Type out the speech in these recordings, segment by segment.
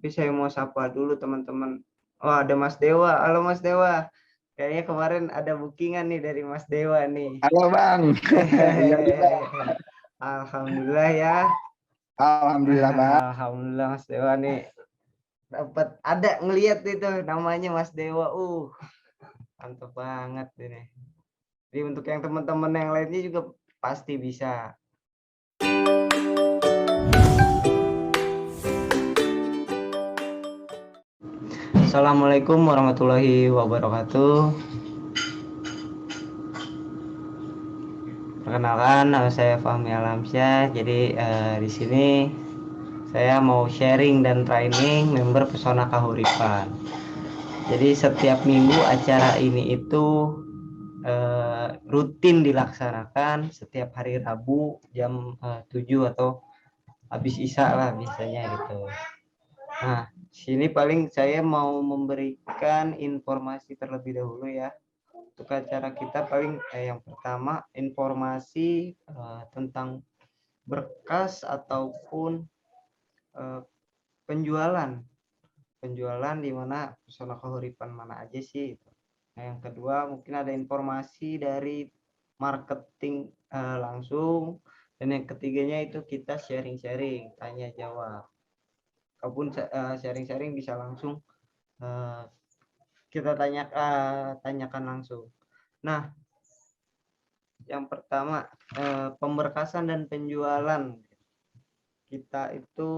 Tapi saya mau sapa dulu teman-teman. Oh, ada Mas Dewa. Halo Mas Dewa. Kayaknya kemarin ada bookingan nih dari Mas Dewa nih. Halo Bang. Iya juga. Alhamdulillah ya. Alhamdulillah Bang. Alhamdulillah Mas Dewa nih dapat ada ngelihat itu namanya Mas Dewa. Mantap banget ini. Jadi untuk yang teman-teman yang lainnya juga pasti bisa. Assalamualaikum warahmatullahi wabarakatuh. Perkenalkan, nama saya Fahmi Alamsyah. Jadi di sini saya mau sharing dan training member Pesona Kahuripan. Jadi setiap minggu acara ini itu rutin dilaksanakan setiap hari Rabu jam 7 atau habis Isya lah biasanya gitu. Nah, sini paling saya mau memberikan informasi terlebih dahulu ya. Untuk acara kita paling yang pertama informasi tentang berkas ataupun penjualan di mana Pesona Kahuripan mana aja sih. Nah, yang kedua mungkin ada informasi dari marketing langsung, dan yang ketiganya itu kita sharing-sharing, tanya jawab. Kalaupun sharing-sharing bisa langsung kita tanyakan langsung. Nah, yang pertama pemberkasan dan penjualan kita itu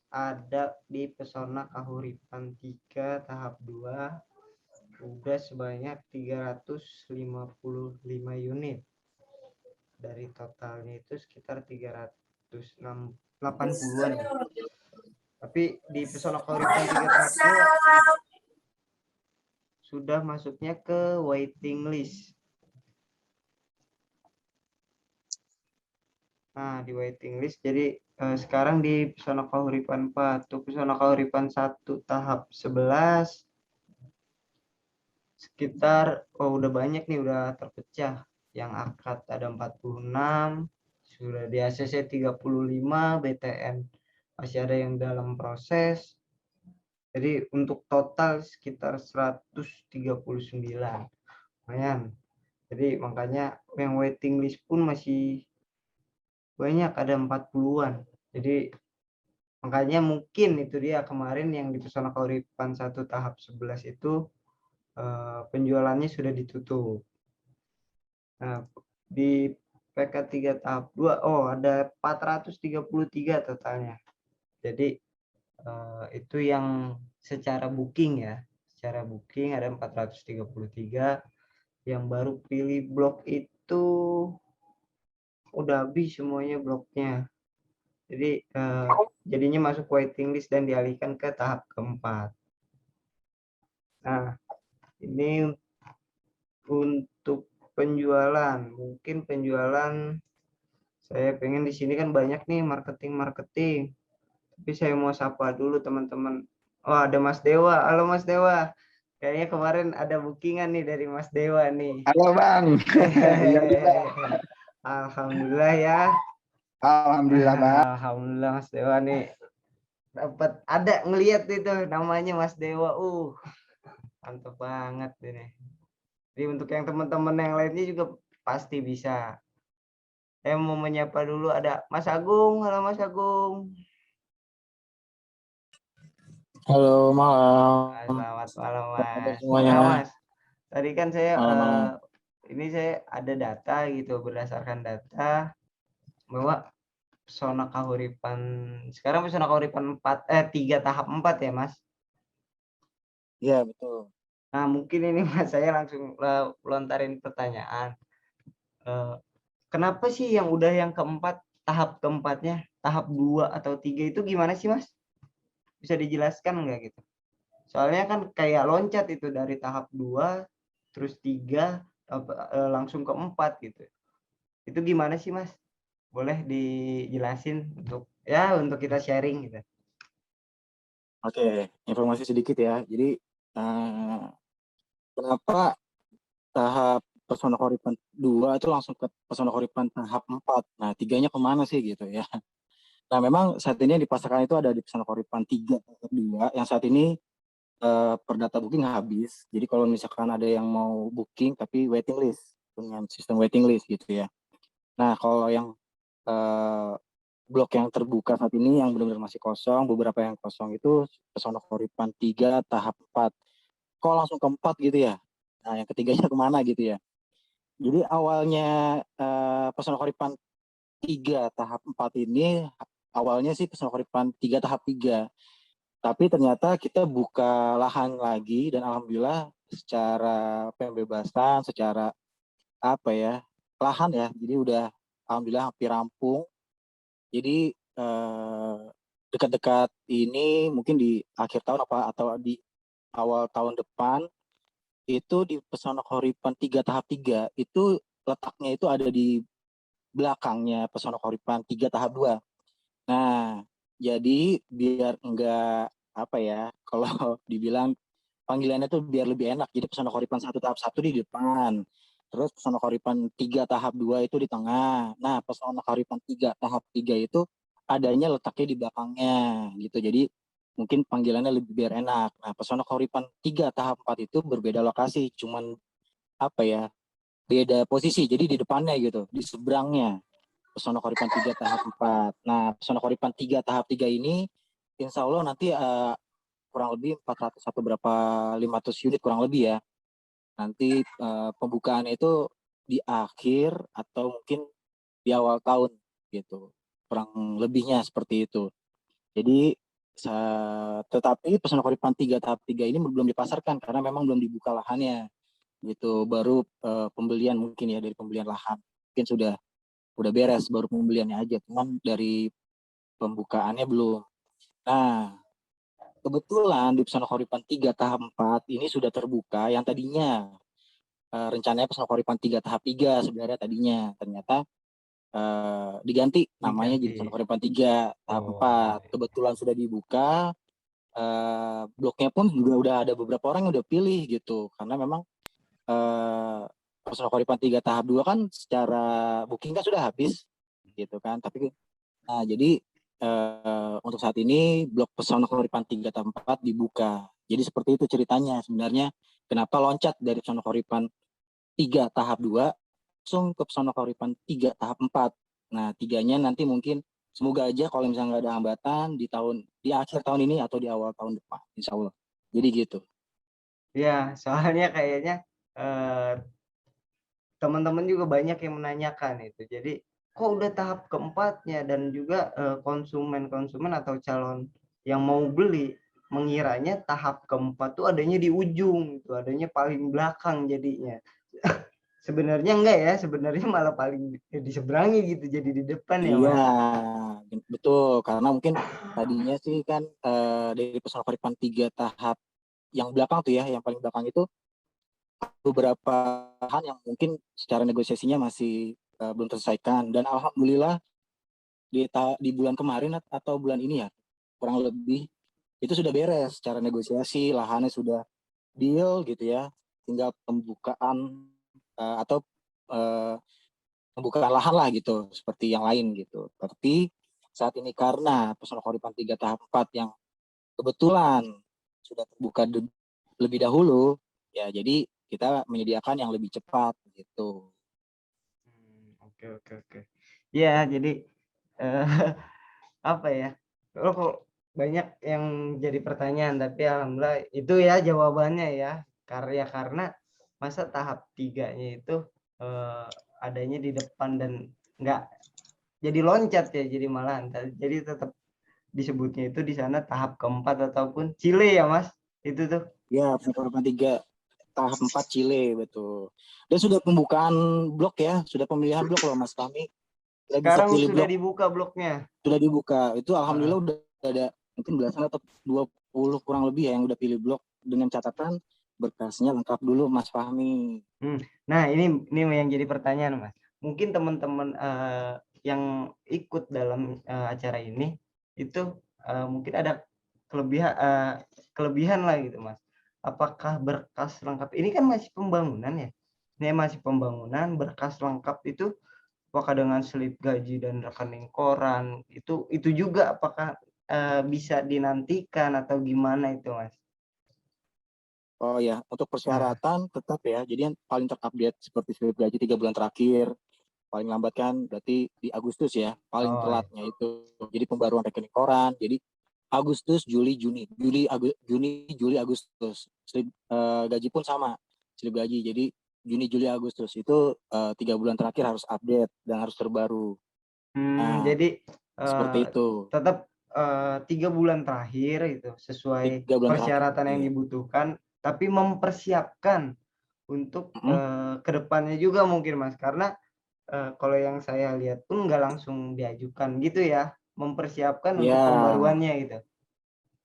ada di Pesona Kahuripan 3 tahap 2 udah sebanyak 355 unit. Dari totalnya itu sekitar 380-an. Tapi di Pesona Kahuripan 3 tahap 2 sudah masuknya ke waiting list. Nah, di waiting list jadi sekarang di Pesona Kahuripan 4, tuh Pesona Kahuripan 1 tahap 11 sekitar udah banyak nih, udah terpecah. Yang akad ada 46, sudah di ACC 35, BTN masih ada yang dalam proses. Jadi untuk total sekitar 139. Lumayan. Jadi makanya yang waiting list pun masih banyak, ada 40-an. Jadi makanya mungkin itu dia kemarin yang di Pesona Kahuripan 1 tahap 11 itu penjualannya sudah ditutup. Nah, di PK 3 tahap 2 ada 433 totalnya. Jadi itu yang secara booking ya. Secara booking ada 433, yang baru pilih blok itu udah habis semuanya bloknya. Jadi jadinya masuk waiting list dan dialihkan ke tahap keempat. Nah, ini untuk penjualan, mungkin penjualan saya pengen di sini kan banyak nih marketing. Tapi saya mau sapa dulu teman-teman. Oh, ada Mas Dewa. Halo Mas Dewa. Kayaknya kemarin ada bookingan nih dari Mas Dewa nih. Halo Bang. Iya juga. Alhamdulillah ya. Alhamdulillah Bang. Alhamdulillah Mas Dewa nih dapat ada ngelihat itu namanya Mas Dewa. Mantap banget ini. Jadi untuk yang teman-teman yang lainnya juga pasti bisa. Saya mau menyapa dulu, ada Mas Agung. Halo Mas Agung. Halo malam. Selamat malam Mas. Semuanya. Nah Mas, tadi kan saya Malam. ini saya ada data gitu, berdasarkan data bahwa Pesona Kahuripan sekarang Pesona Kahuripan 3 tahap 4 ya Mas. Iya betul. Nah mungkin ini Mas saya langsung lontarin pertanyaan. Kenapa sih yang udah yang keempat, tahap keempatnya, tahap 2 atau 3 itu gimana sih Mas? Bisa dijelaskan nggak gitu? Soalnya kan kayak loncat itu dari tahap 2 terus 3 langsung ke 4 gitu. Itu gimana sih Mas? Boleh dijelasin untuk kita sharing gitu. Oke, informasi sedikit ya. Jadi kenapa tahap Pesona Kahuripan 2 itu langsung ke Pesona Kahuripan tahap 4. Nah, tiganya kemana sih gitu ya. Nah, memang saat ini yang dipasarkan itu ada di Pesona Koripan 3 2 yang saat ini per data booking habis. Jadi kalau misalkan ada yang mau booking tapi waiting list dengan sistem waiting list gitu ya. Nah, kalau yang eh, blok yang terbuka saat ini yang benar-benar masih kosong, beberapa yang kosong itu Pesona Koripan 3 tahap 4. Kok langsung ke 4 gitu ya? Nah, yang ketiganya kemana gitu ya? Jadi awalnya Pesona Koripan 3 tahap 4 ini awalnya sih Pesona Koripan 3 tahap 3. Tapi ternyata kita buka lahan lagi dan alhamdulillah secara pembebasan, secara apa ya, lahan ya. Jadi udah alhamdulillah hampir rampung. Jadi dekat-dekat ini mungkin di akhir tahun atau di awal tahun depan itu di Pesona Koripan 3 tahap 3 itu letaknya itu ada di belakangnya Pesona Koripan 3 tahap 2. Nah, jadi biar enggak apa ya, kalau dibilang panggilannya tuh biar lebih enak. Jadi Pesona Koripan 1 tahap 1 di depan. Terus Pesona Koripan 3 tahap 2 itu di tengah. Nah, Pesona Koripan 3 tahap 3 itu adanya letaknya di belakangnya gitu. Jadi mungkin panggilannya lebih biar enak. Nah, Pesona Koripan 3 tahap 4 itu berbeda lokasi, cuman apa ya? Beda posisi. Jadi di depannya gitu, di seberangnya. Pesona Koripan 3 tahap 4. Nah, Pesona Koripan 3 tahap 3 ini insya Allah nanti kurang lebih 400 atau berapa 500 unit kurang lebih ya. Nanti pembukaannya itu di akhir atau mungkin di awal tahun gitu. Kurang lebihnya seperti itu. Jadi tetapi Pesona Koripan 3 tahap 3 ini belum dipasarkan karena memang belum dibuka lahannya gitu. Baru pembelian mungkin ya dari pembelian lahan. Mungkin udah beres baru pembeliannya aja. Cuman dari pembukaannya belum. Nah, kebetulan di Pesona Koripan 3 tahap 4 ini sudah terbuka yang tadinya rencananya Pesona Koripan 3 tahap 3 sebenarnya tadinya. Ternyata diganti namanya jadi Pesona Diganti. Koripan 3 tahap Oh, 4. Kebetulan sudah dibuka, bloknya pun juga udah ada beberapa orang yang udah pilih gitu. Karena memang Pesona Koripan 3 tahap 2 kan secara booking kan sudah habis gitu kan. Tapi jadi untuk saat ini blok Pesona Koripan 3 tahap 4 dibuka. Jadi seperti itu ceritanya sebenarnya kenapa loncat dari Pesona Koripan 3 tahap 2 langsung ke Pesona Koripan 3 tahap 4. Nah, tiganya nanti mungkin semoga aja kalau misalnya nggak ada hambatan di akhir tahun ini atau di awal tahun depan, insya Allah. Jadi gitu. ya, soalnya kayaknya eh, teman-teman juga banyak yang menanyakan itu. Jadi kok udah tahap keempatnya dan juga konsumen-konsumen atau calon yang mau beli mengiranya tahap keempat tuh adanya di ujung, tuh adanya paling belakang jadinya. Sebenarnya enggak ya, sebenarnya malah paling di seberangnya gitu, jadi di depan ya Iya, Mas. betul. Karena mungkin tadinya sih kan dari Pesona Koripan 3 tahap yang belakang tuh ya, yang paling belakang itu beberapa hal yang mungkin secara negosiasinya masih belum terselesaikan. Dan alhamdulillah di bulan kemarin atau bulan ini ya, kurang lebih itu sudah beres secara negosiasi, lahannya sudah deal gitu ya, tinggal pembukaan atau uh, pembukaan lahan lah gitu, seperti yang lain gitu. Tapi saat ini karena Pesona Koripan 3 tahap 4 yang kebetulan sudah terbuka lebih dahulu, ya jadi kita menyediakan yang lebih cepat gitu. Oke oke oke. Ya, jadi eh, apa ya? Kalau kok banyak yang jadi pertanyaan, tapi alhamdulillah itu ya jawabannya ya. Karena masa tahap tiganya itu eh, adanya di depan dan enggak jadi loncat ya, jadi malahan. Jadi tetap disebutnya itu di sana tahap keempat ataupun Chile ya Mas. Itu tuh. Ya, Pesona Koripan 3 tahap 4 Chile betul. Dan sudah pembukaan blok ya, sudah pemilihan blok loh Mas Fahmi. Sudah bisa Sekarang pilih sudah blok, dibuka bloknya. sudah dibuka. Itu Heeh. alhamdulillah udah ada mungkin belasan atau 20 kurang lebih ya yang udah pilih blok dengan catatan berkasnya lengkap dulu Mas Fahmi. Nah, ini yang jadi pertanyaan, Mas. Mungkin teman-teman yang ikut dalam acara ini itu mungkin ada kelebihan kelebihan lah gitu, Mas. Apakah berkas lengkap ini kan masih pembangunan ya? Ini masih pembangunan, berkas lengkap itu apakah dengan slip gaji dan rekening koran itu juga apakah bisa dinantikan atau gimana itu, Mas? Oh ya, untuk Nah, persyaratan tetap ya. Jadi yang paling terupdate seperti slip gaji 3 bulan terakhir, paling lambat kan berarti di Agustus ya, paling oh iya. telatnya itu. Jadi pembaruan rekening koran. Jadi Agustus, Juli, Juni, Juni, Juli, Agustus. Slip gaji pun sama, slip gaji. Jadi Juni, Juli, Agustus itu 3 bulan terakhir harus update dan harus terbaru. Nah, Jadi, seperti itu. tetap, 3 bulan terakhir itu sesuai 3 bulan persyaratan yang terakhir. dibutuhkan, tapi mempersiapkan untuk, Mm-mm. ke depannya juga mungkin, Mas, karena, kalau yang saya lihat pun nggak langsung diajukan gitu ya, mempersiapkan untuk Ya, pembaruannya gitu.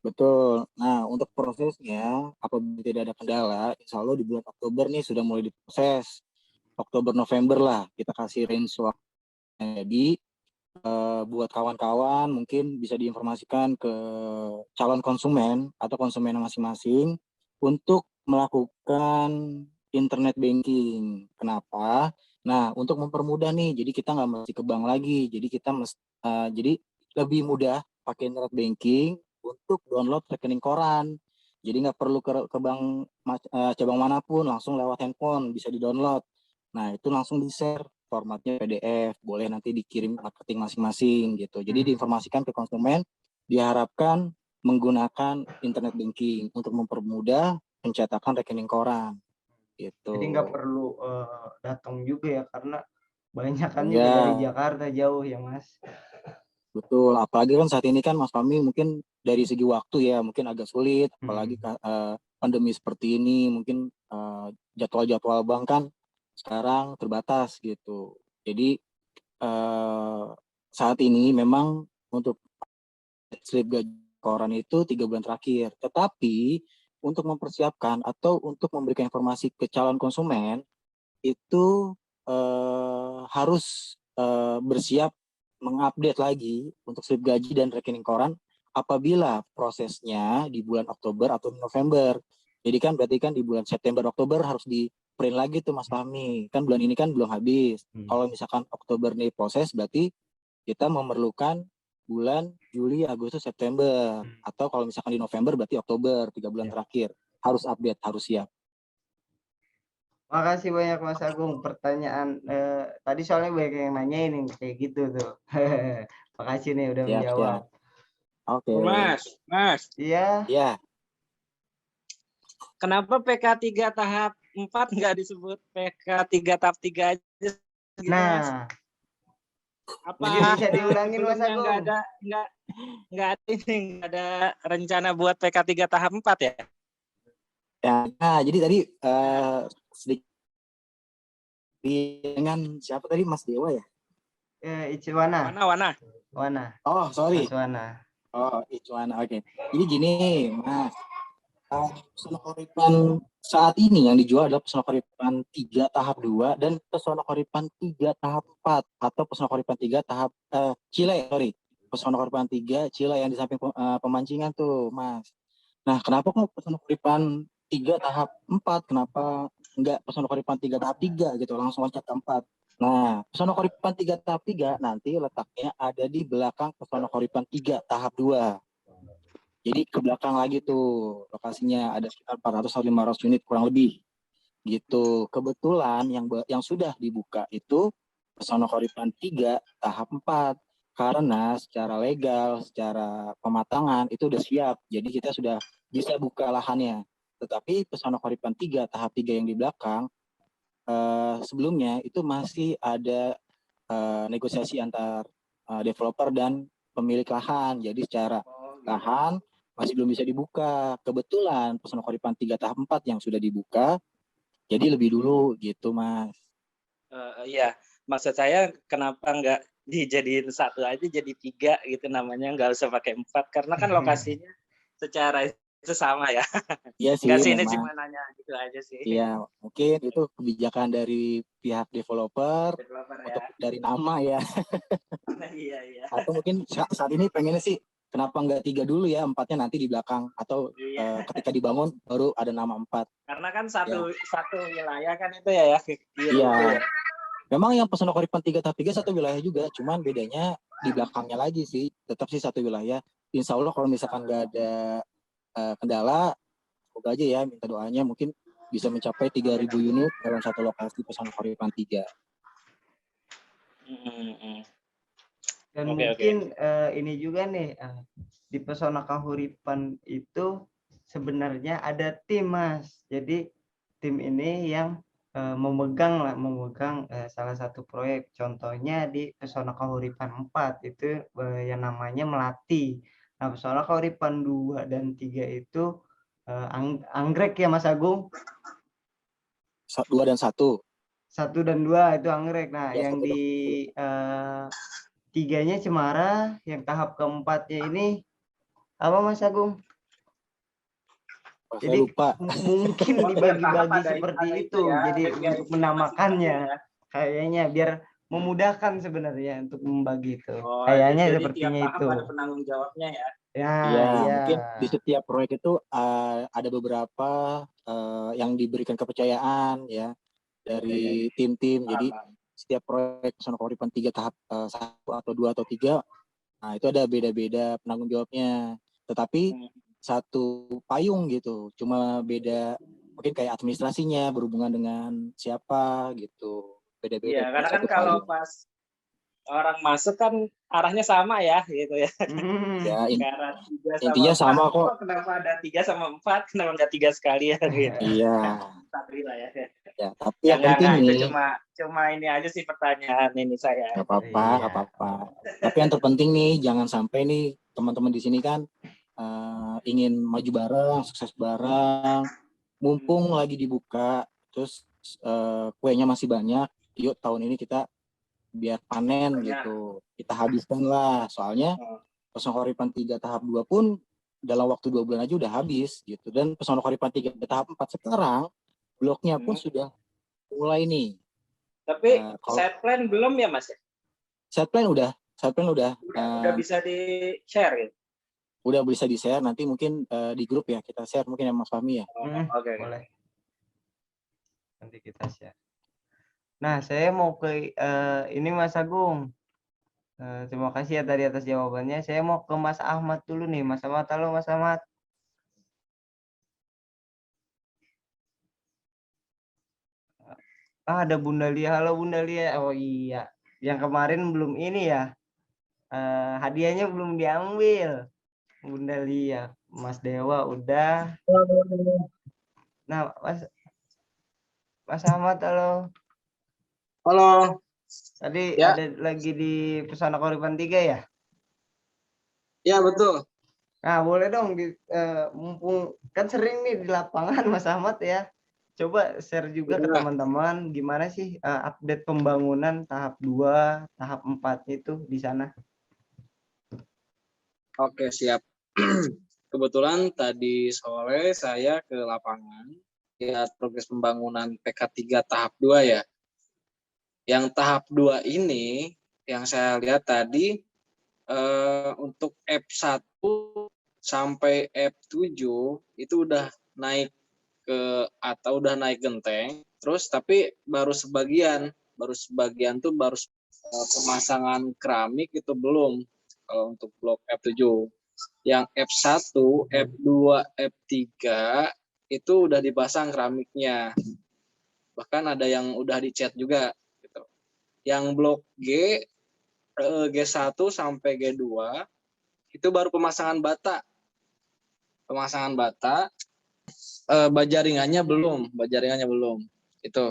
betul. Nah, untuk prosesnya, apabila tidak ada kendala, insya Allah di bulan Oktober nih sudah mulai diproses. Oktober, November lah, kita kasih range waktu. Jadi, buat kawan-kawan mungkin bisa diinformasikan ke calon konsumen atau konsumen masing-masing untuk melakukan internet banking. Kenapa? Nah, untuk mempermudah nih, jadi kita nggak mesti ke bank lagi. Jadi lebih mudah pakai internet banking untuk download rekening koran. Jadi nggak perlu ke bank cabang manapun, langsung lewat handphone bisa di-download. Nah, itu langsung di-share formatnya PDF, boleh nanti dikirim marketing masing-masing gitu. Jadi Mhm. diinformasikan ke konsumen, diharapkan menggunakan internet banking untuk mempermudah pencetakan rekening koran Jadi nggak gitu. perlu, datang juga ya, karena banyakan juga dari Ya, Jakarta jauh ya, Mas. betul. Apalagi kan saat ini kan Mas Fahmi mungkin dari segi waktu ya mungkin agak sulit, apalagi Mhm. pandemi seperti ini mungkin jadwal-jadwal bank kan sekarang terbatas gitu. Jadi saat ini memang untuk slip gaji koran itu 3 bulan terakhir. Tetapi untuk mempersiapkan atau untuk memberikan informasi ke calon konsumen itu harus bersiap mengupdate lagi untuk slip gaji dan rekening koran apabila prosesnya di bulan Oktober atau November. Jadi kan berarti kan di bulan September Oktober harus di print lagi tuh Mas Fahmi. Kan bulan ini kan belum habis. Mhm. Kalau misalkan Oktober nih proses berarti kita memerlukan bulan Juli, Agustus, September. Atau kalau misalkan di November berarti Oktober, 3 bulan Ya. terakhir. Harus update, harus siap. Makasih banyak Mas Agung, pertanyaan, tadi soalnya banyak yang nanyain nih kayak gitu tuh. Makasih nih udah Siap, menjawab. siap. Oke. Oh, Mas, Iya. Ya, kenapa PK 3 tahap 4 nggak disebut PK 3 tahap 3 aja gitu, Mas? Nah, mungkin Apa bisa diulangin Mas sebelumnya Agung. nggak ada ini nggak ada rencana buat PK 3 tahap 4 ya? nah, jadi tadi sedikit dengan siapa tadi Mas Dewa ya? Icwana, Wana. Wana, Oh, Mas sorry. Wana. Oh, Icuan. Oke. Jadi gini, Mas. Pesona Koripan saat ini yang dijual adalah Pesona Koripan 3 tahap 2 dan Pesona Koripan 3 tahap 4 atau Pesona Koripan 3 tahap Chile, sorry. Pesona Koripan 3 Chile yang di samping pemancingan tuh, Mas. Nah, kenapa kok Pesona Koripan 3 tahap 4? Kenapa enggak Pesona Koripan 3 tahap 3 gitu, langsung loncat ke 4? Nah, Pesona Koripan 3 tahap 3 nanti letaknya ada di belakang Pesona Koripan 3 tahap 2. Jadi ke belakang lagi tuh lokasinya ada sekitar 400 atau 500 unit kurang lebih gitu. Kebetulan yang sudah dibuka itu Pesona Koripan 3 tahap 4 karena secara legal, secara pematangan itu udah siap. Jadi kita sudah bisa buka lahannya. Tetapi Pesona Koripan 3 tahap 3 yang di belakang sebelumnya itu masih ada negosiasi antar developer dan pemilik lahan. Jadi secara lahan masih belum bisa dibuka. Kebetulan Pesona Koripan 3 tahap 4 yang sudah dibuka, jadi lebih dulu gitu, Mas. Iya, maksud saya kenapa nggak dijadiin satu aja jadi 3 gitu namanya, nggak usah pakai 4 karena kan lokasinya secara itu sama ya. Iya sih Nggak sih, ini memang. cuma nanya gitu aja sih. Iya, mungkin itu kebijakan dari pihak developer Developer untuk ya. dari nama ya. Iya. Atau mungkin saat ini pengennya sih kenapa nggak 3 dulu ya, 4-nya nanti di belakang. Atau Iya. ketika dibangun baru ada nama 4. Karena kan Ya, satu wilayah kan itu ya gitu. iya, Ya. Memang yang Pesona Koripan 3 tahap 3 satu wilayah juga, cuman bedanya di belakangnya lagi sih. Tetap sih satu wilayah. Insya Allah kalau misalkan nggak ada kendala, semoga aja ya, minta doanya mungkin bisa mencapai 3.000 unit dalam satu lokasi Pesona Koripan 3. Dan Oke. mungkin ini juga nih, di Pesona Kahuripan itu sebenarnya ada tim, Mas. Jadi tim ini yang memegang salah satu proyek. Contohnya di Pesona Kahuripan 4 itu yang namanya Melati. Nah, Pesona Kahuripan 2 dan 3 itu anggrek ya, Mas Agung? 2 dan 1. 1 dan 2 itu anggrek. Nah, Ya, yang 1 di tiganya cemara, yang tahap keempatnya ini apa, Mas Agung? saya Jadi lupa. mungkin dibagi-bagi seperti itu. Jadi untuk menamakannya kayaknya biar memudahkan sebenarnya untuk membagi itu. Kayaknya jadi sepertinya tiap tahap itu. ada penanggung jawabnya ya. Ya, Ya, iya. mungkin di setiap proyek itu ada beberapa yang diberikan kepercayaan ya dari tim-tim. Jadi setiap proyek Pesona Koripan 3 tahap 1 atau 2 atau 3, nah itu ada beda-beda penanggung jawabnya. Tetapi satu payung gitu, cuma beda mungkin kayak administrasinya berhubungan dengan siapa gitu. Beda-beda. Iya, karena kan Satu kalau payung. pas orang masuk kan arahnya sama ya gitu ya. Ya, Karena 3 intinya sama 4, sama kok. kenapa ada 3 sama 4, kenapa nggak 3 sekalian gitu. Iya. Alhamdulillah ya. Ya, tapi yang penting itu nih, cuma ini aja sih pertanyaan ini saya. nggak apa-apa. Tapi yang terpenting nih, jangan sampai nih teman-teman di sini kan ingin maju bareng, sukses bareng, mumpung lagi dibuka, terus kuenya masih banyak, yuk tahun ini kita biar panen gitu, kita habiskan lah. Soalnya Pesona Koripan 3 tahap 2 pun dalam waktu 2 bulan aja udah habis gitu. Dan Pesona Koripan 3 tahap 4 sekarang bloknya pun sudah mulai nih. Tapi set plan belum ya Mas? Set plan udah. Udah bisa di-share gitu? Udah bisa di-share, nanti mungkin di grup ya kita share mungkin ya Mas Fahmi ya. Oke. Boleh. Nanti kita share. Nah, saya mau ke ini Mas Agung. Terima kasih ya tadi atas jawabannya. Saya mau ke Mas Ahmad dulu nih. Mas Ahmad, halo Mas Ahmad. Ada Bunda Lia. Halo Bunda Lia. Oh iya, yang kemarin belum ini ya. Hadiahnya belum diambil. Bunda Lia, Mas Dewa udah. Nah, Mas Ahmad, halo. Halo. Tadi Ya. ada lagi di Pesona Koripan 3 ya? Ya, betul. Nah, boleh dong mumpung kan sering nih di lapangan Mas Ahmad ya. Coba share juga ke teman-teman gimana sih update pembangunan tahap 2, tahap 4 itu di sana. Oke, siap. Kebetulan tadi sore saya ke lapangan lihat progres pembangunan PK 3 tahap 2 ya. Yang tahap 2 ini yang saya lihat tadi untuk F1 sampai F7 itu udah naik atau udah naik genteng, terus tapi baru sebagian tuh baru pemasangan keramik itu belum kalau untuk blok F7. Yang F1, F2, F3 itu udah dipasang keramiknya. Bahkan ada yang udah dicat juga gitu. Yang blok G1 sampai G2 itu baru pemasangan bata. Bajaringannya belum. Itu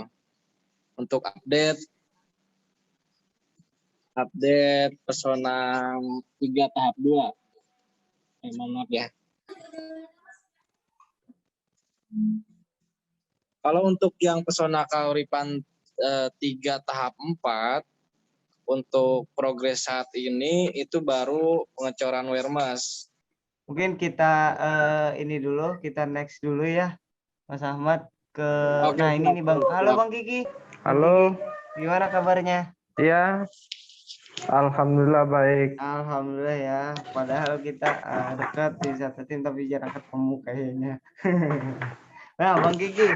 untuk update Pesona 3 tahap 2. Mohon maaf ya. Kalau untuk yang Pesona Kahuripan 3 tahap 4 untuk progres saat ini itu baru pengecoran Wermas. Mungkin kita ini dulu, kita next dulu ya Mas Ahmad ke nah ini nih Bang. Halo Bang Kiki. Halo. Gimana kabarnya? Iya. Alhamdulillah baik. Alhamdulillah ya. Padahal kita dekat di satu tim tapi jarang ketemu kayaknya. Nah, Bang Kiki.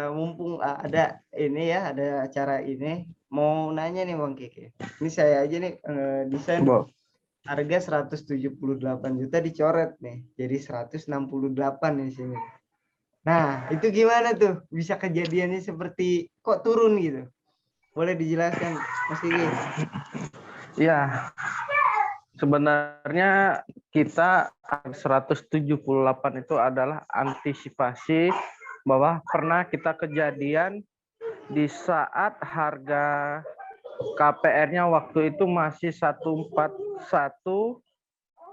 Mumpung ada ini ya, ada acara ini, mau nanya nih Bang Kiki. Ini saya aja nih desain Bo. harga 178 juta dicoret nih, jadi 168 di sini. Nah, itu gimana tuh? Bisa kejadiannya seperti kok turun gitu? Boleh dijelaskan, Mas Kiki? Ya, sebenarnya kita 178 itu adalah antisipasi bahwa pernah kita kejadian di saat harga KPR-nya waktu itu masih 141,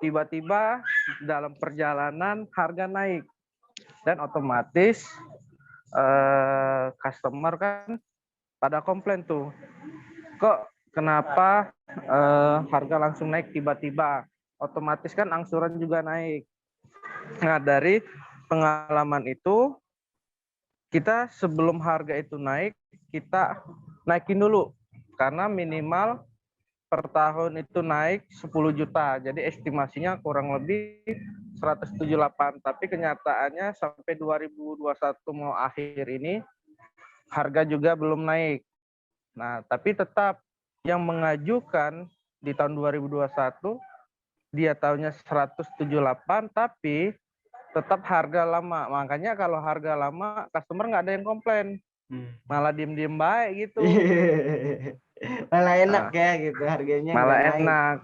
tiba-tiba dalam perjalanan harga naik dan otomatis customer kan pada komplain tuh, kok kenapa harga langsung naik tiba-tiba, otomatis kan angsuran juga naik. Nah, dari pengalaman itu kita sebelum harga itu naik, kita naikin dulu karena minimal per tahun itu naik 10 juta. Jadi estimasinya kurang lebih 178, tapi kenyataannya sampai 2021 mau akhir ini harga juga belum naik. Nah, tapi tetap yang mengajukan di tahun 2021 dia tahunya 178, tapi tetap harga lama. Makanya kalau harga lama customer nggak ada yang komplain, malah diem-diem baik gitu. Malah enak ya gitu, harganya Malah nggak naik. enak.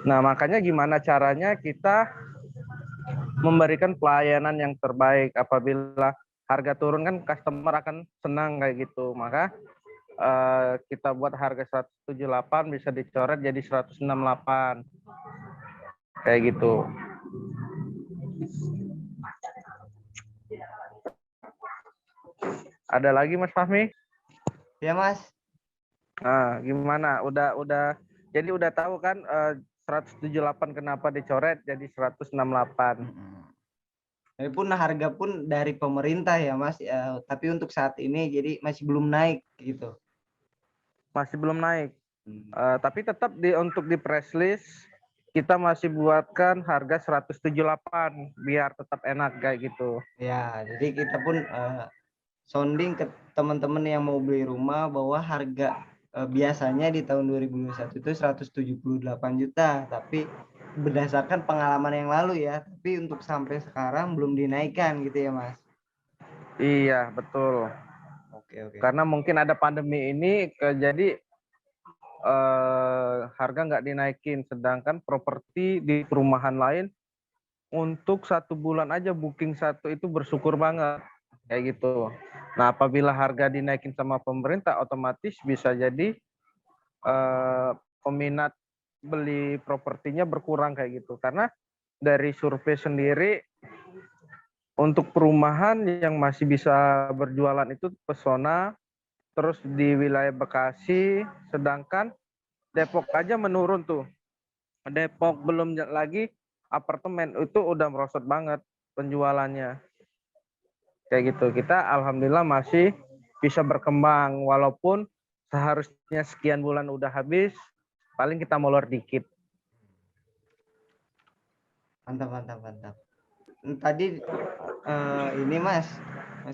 Nah, makanya gimana caranya kita memberikan pelayanan yang terbaik. Apabila harga turun kan customer akan senang kayak gitu. Maka kita buat harga 178 bisa dicoret jadi 168. Kayak gitu. Ada lagi Mas Fahmi? Ya Mas. Nah, gimana? Jadi udah tahu kan 178 kenapa dicoret jadi 168. Walaupun harga pun dari pemerintah ya Mas, tapi untuk saat ini jadi masih belum naik gitu. Masih belum naik. Tapi tetap untuk di press list kita masih buatkan harga 178 biar tetap enak kayak gitu. Ya, jadi kita pun sounding ke teman-teman yang mau beli rumah bahwa harga biasanya di tahun 2021 itu 178 juta, tapi berdasarkan pengalaman yang lalu ya, tapi untuk sampai sekarang belum dinaikkan gitu ya Mas. Iya, betul. Oke. Karena mungkin ada pandemi ini jadi harga nggak dinaikin, sedangkan properti di perumahan lain untuk 1 bulan aja booking 1 itu bersyukur banget kayak gitu. Nah, apabila harga dinaikin sama pemerintah, otomatis bisa jadi peminat beli propertinya berkurang kayak gitu. Karena dari survei sendiri untuk perumahan yang masih bisa berjualan itu Pesona, terus di wilayah Bekasi, sedangkan Depok aja menurun tuh. Depok belum lagi apartemen itu udah merosot banget penjualannya. Kayak gitu. Kita alhamdulillah masih bisa berkembang walaupun seharusnya sekian bulan udah habis, paling kita molor dikit. Mantap. Tadi ini Mas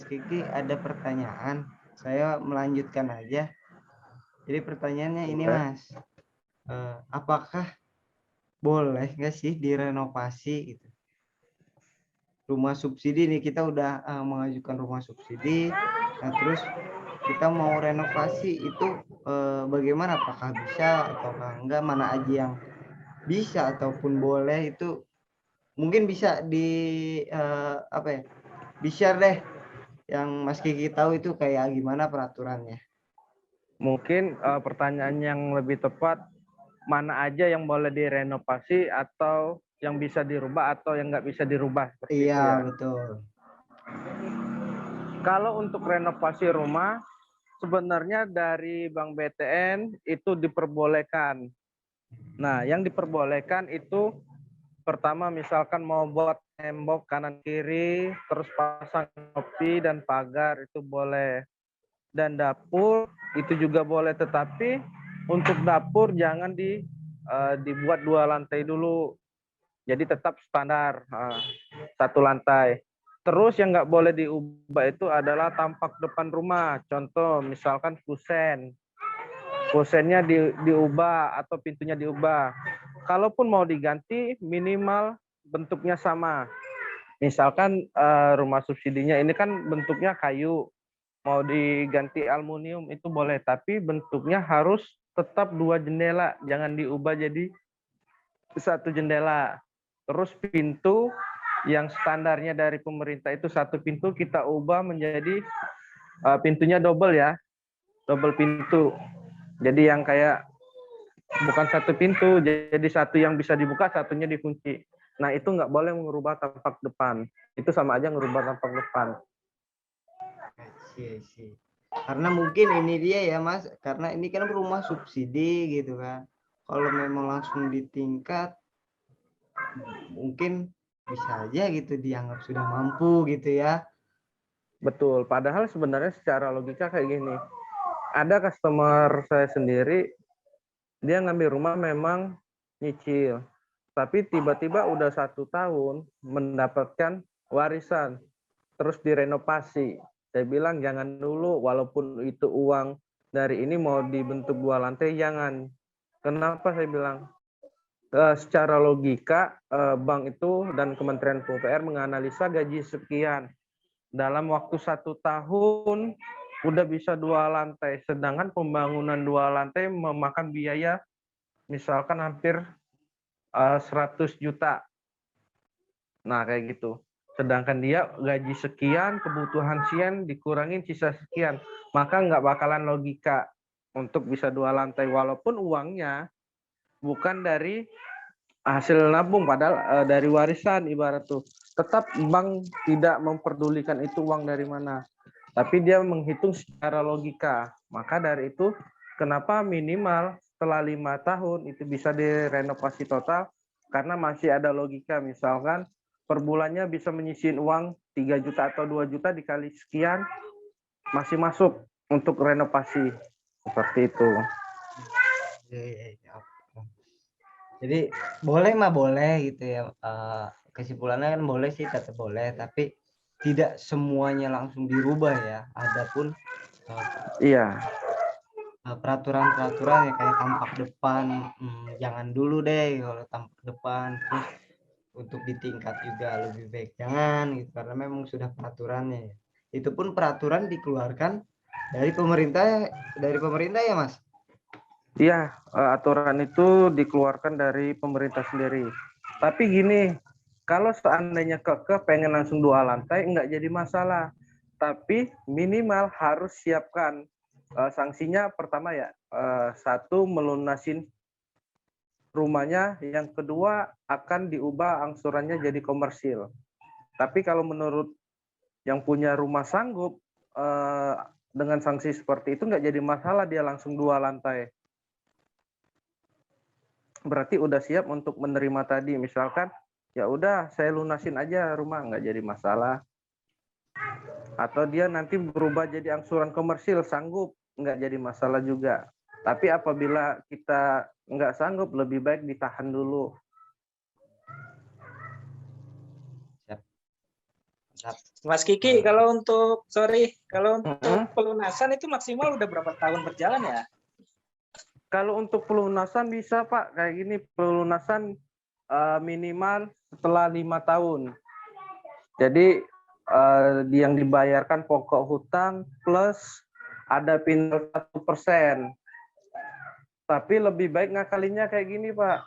Kiki ada pertanyaan. Saya melanjutkan aja. Jadi pertanyaannya ini Mas, apakah boleh nggak sih direnovasi gitu? Rumah subsidi nih, kita udah mengajukan rumah subsidi, nah terus kita mau renovasi itu bagaimana? Apakah bisa ataukah enggak? Mana aja yang bisa ataupun boleh itu mungkin bisa di-share deh yang Mas Kiki tahu itu kayak gimana peraturannya. Mungkin pertanyaan yang lebih tepat, mana aja yang boleh direnovasi atau yang bisa dirubah atau yang nggak bisa dirubah. Iya, ya. Betul. Kalau untuk renovasi rumah, sebenarnya dari Bank BTN itu diperbolehkan. Nah, yang diperbolehkan itu pertama misalkan mau buat tembok kanan kiri, terus pasang kopi dan pagar itu boleh. Dan dapur itu juga boleh, tetapi untuk dapur jangan dibuat 2 lantai dulu. Jadi tetap standar 1 lantai. Terus yang nggak boleh diubah itu adalah tampak depan rumah. Contoh misalkan kusennya diubah atau pintunya diubah. Kalaupun mau diganti, minimal bentuknya sama. Misalkan rumah subsidinya ini kan bentuknya kayu, mau diganti aluminium itu boleh, tapi bentuknya harus tetap 2 jendela, jangan diubah jadi 1 jendela. Terus pintu yang standarnya dari pemerintah itu 1 pintu, kita ubah menjadi pintunya double ya, double pintu. Jadi yang kayak bukan 1 pintu, jadi 1 yang bisa dibuka, 1-nya dikunci. Nah itu nggak boleh merubah tampak depan. Itu sama aja ngerubah tampak depan. I see. Karena mungkin ini dia ya Mas, karena ini kan rumah subsidi gitu kan. Kalau memang langsung ditingkat, mungkin bisa aja gitu dianggap sudah mampu gitu ya. Betul. Padahal sebenarnya secara logika kayak gini. Ada customer saya sendiri, dia ngambil rumah memang nyicil. Tapi tiba-tiba udah 1 tahun mendapatkan warisan, terus direnovasi. Saya bilang jangan dulu, walaupun itu uang dari ini mau dibentuk 2 lantai, jangan. Kenapa saya bilang? Secara logika, bank itu dan Kementerian PUPR menganalisa gaji sekian. Dalam waktu 1 tahun udah bisa 2 lantai, sedangkan pembangunan 2 lantai memakan biaya misalkan hampir 100 juta. Nah, kayak gitu. Sedangkan dia gaji sekian, kebutuhan sekian, dikurangin sisa sekian. Maka nggak bakalan logika untuk bisa 2 lantai. Walaupun uangnya bukan dari hasil nabung, padahal dari warisan ibarat tuh. Tetap bank tidak memperdulikan itu uang dari mana. Tapi dia menghitung secara logika. Maka dari itu, kenapa minimal setelah 5 tahun itu bisa direnovasi total, karena masih ada logika. Misalkan per bulannya bisa menyisihin uang 3 juta atau 2 juta dikali sekian, masih masuk untuk renovasi. Seperti itu. Jadi boleh mah boleh gitu ya. Kesimpulannya kan boleh sih, tetap boleh, tapi tidak semuanya langsung dirubah ya. Adapun Iya. peraturan-peraturan ya kayak tampak depan, jangan dulu deh kalau tampak depan. Terus untuk ditingkat juga lebih baik jangan gitu, karena memang sudah peraturannya ya. Itu pun peraturan dikeluarkan dari pemerintah ya Mas. Iya, aturan itu dikeluarkan dari pemerintah sendiri. Tapi gini, kalau seandainya kekeh pengen langsung 2 lantai, nggak jadi masalah. Tapi minimal harus siapkan sanksinya. Pertama ya, 1 melunasin rumahnya, yang kedua akan diubah angsurannya jadi komersil. Tapi kalau menurut yang punya rumah sanggup, dengan sanksi seperti itu nggak jadi masalah, dia langsung 2 lantai. Berarti udah siap untuk menerima tadi. Misalkan ya udah saya lunasin aja rumah, nggak jadi masalah. Atau dia nanti berubah jadi angsuran komersil, sanggup, nggak jadi masalah juga. Tapi apabila kita nggak sanggup, lebih baik ditahan dulu. Mas Kiki, kalau untuk pelunasan itu maksimal udah berapa tahun berjalan ya? Kalau untuk pelunasan bisa Pak, kayak gini, pelunasan minimal setelah 5 tahun. Jadi yang dibayarkan pokok hutang plus ada pindah 1%. Tapi lebih baik ngakalinya kayak gini Pak.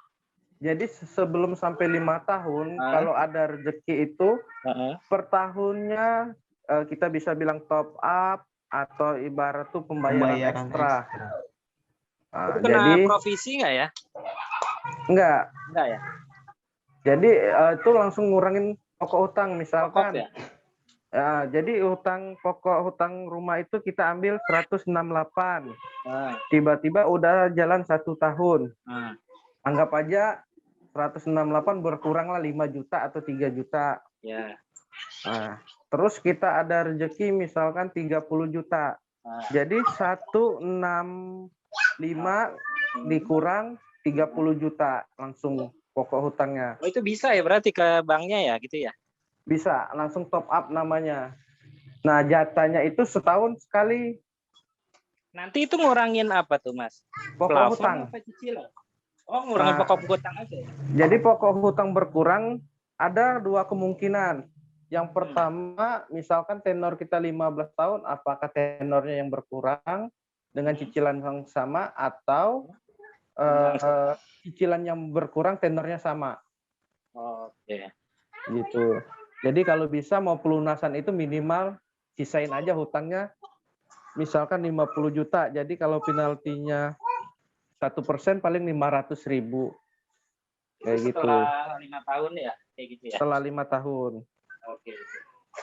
Jadi sebelum sampai 5 tahun, kalau ada rezeki itu per tahunnya kita bisa bilang top up atau ibarat tuh pembayaran ekstra. Itu kena jadi provisi nggak ya? Enggak ya. Jadi itu langsung ngurangin pokok hutang misalkan. Pokok, ya? Jadi pokok hutang rumah itu kita ambil 168. Tiba-tiba udah jalan 1 tahun. Anggap aja 168 berkuranglah 5 juta atau 3 juta. Ya. Nah, terus kita ada rezeki misalkan 30 juta. Jadi 165 dikurang 30 juta langsung pokok hutangnya. Oh, itu bisa ya berarti ke banknya ya gitu ya? Bisa langsung top up namanya. Nah, jatahnya itu setahun sekali. Nanti itu ngurangin apa tuh, Mas? Pokok Plafon hutang. apa cicilan? Oh, ngurangin Nah, pokok hutang aja ya? Jadi pokok hutang berkurang ada dua kemungkinan. Yang pertama, misalkan tenor kita 15 tahun, apakah tenornya yang berkurang dengan cicilan yang sama atau cicilan yang berkurang tenornya sama. Oke. Gitu. Jadi kalau bisa mau pelunasan itu minimal sisain aja hutangnya misalkan 50 juta. Jadi kalau penaltinya 1% paling 500.000. Kayak gitu. Setelah 5 tahun ya, kayak gitu ya. Setelah 5 tahun. Oke.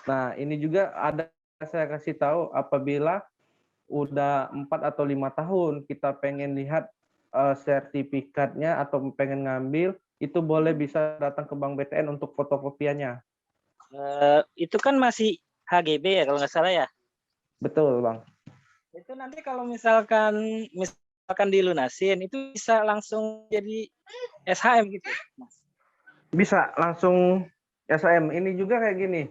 Nah, ini juga ada saya kasih tahu apabila udah 4 atau 5 tahun kita pengen lihat sertifikatnya atau pengen ngambil, itu boleh bisa datang ke Bank BTN untuk fotokopiannya. Itu kan masih HGB ya kalau nggak salah ya? Betul, Bang. Itu nanti kalau misalkan dilunasin, itu bisa langsung jadi SHM gitu, Mas? Bisa langsung SHM. Ini juga kayak gini.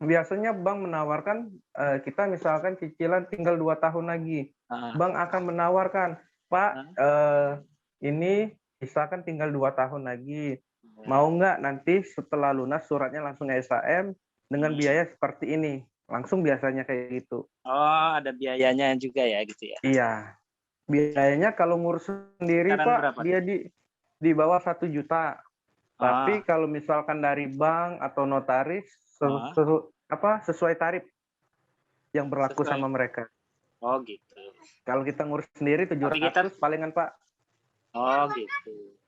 Biasanya bank menawarkan kita misalkan cicilan tinggal 2 tahun lagi. Bank akan menawarkan, Pak, ini misalkan tinggal 2 tahun lagi. Mau nggak nanti setelah lunas suratnya langsung SHM dengan biaya seperti ini. Langsung biasanya kayak gitu. Oh, ada biayanya juga ya gitu ya? Iya. Biayanya kalau ngurus sendiri, Sekarang Pak, berapa? dia di bawah 1 juta. Tapi kalau misalkan dari bank atau notaris sesuai tarif yang berlaku sama mereka. Oh gitu. Kalau kita ngurus sendiri 700 palingan, Pak. Oh gitu.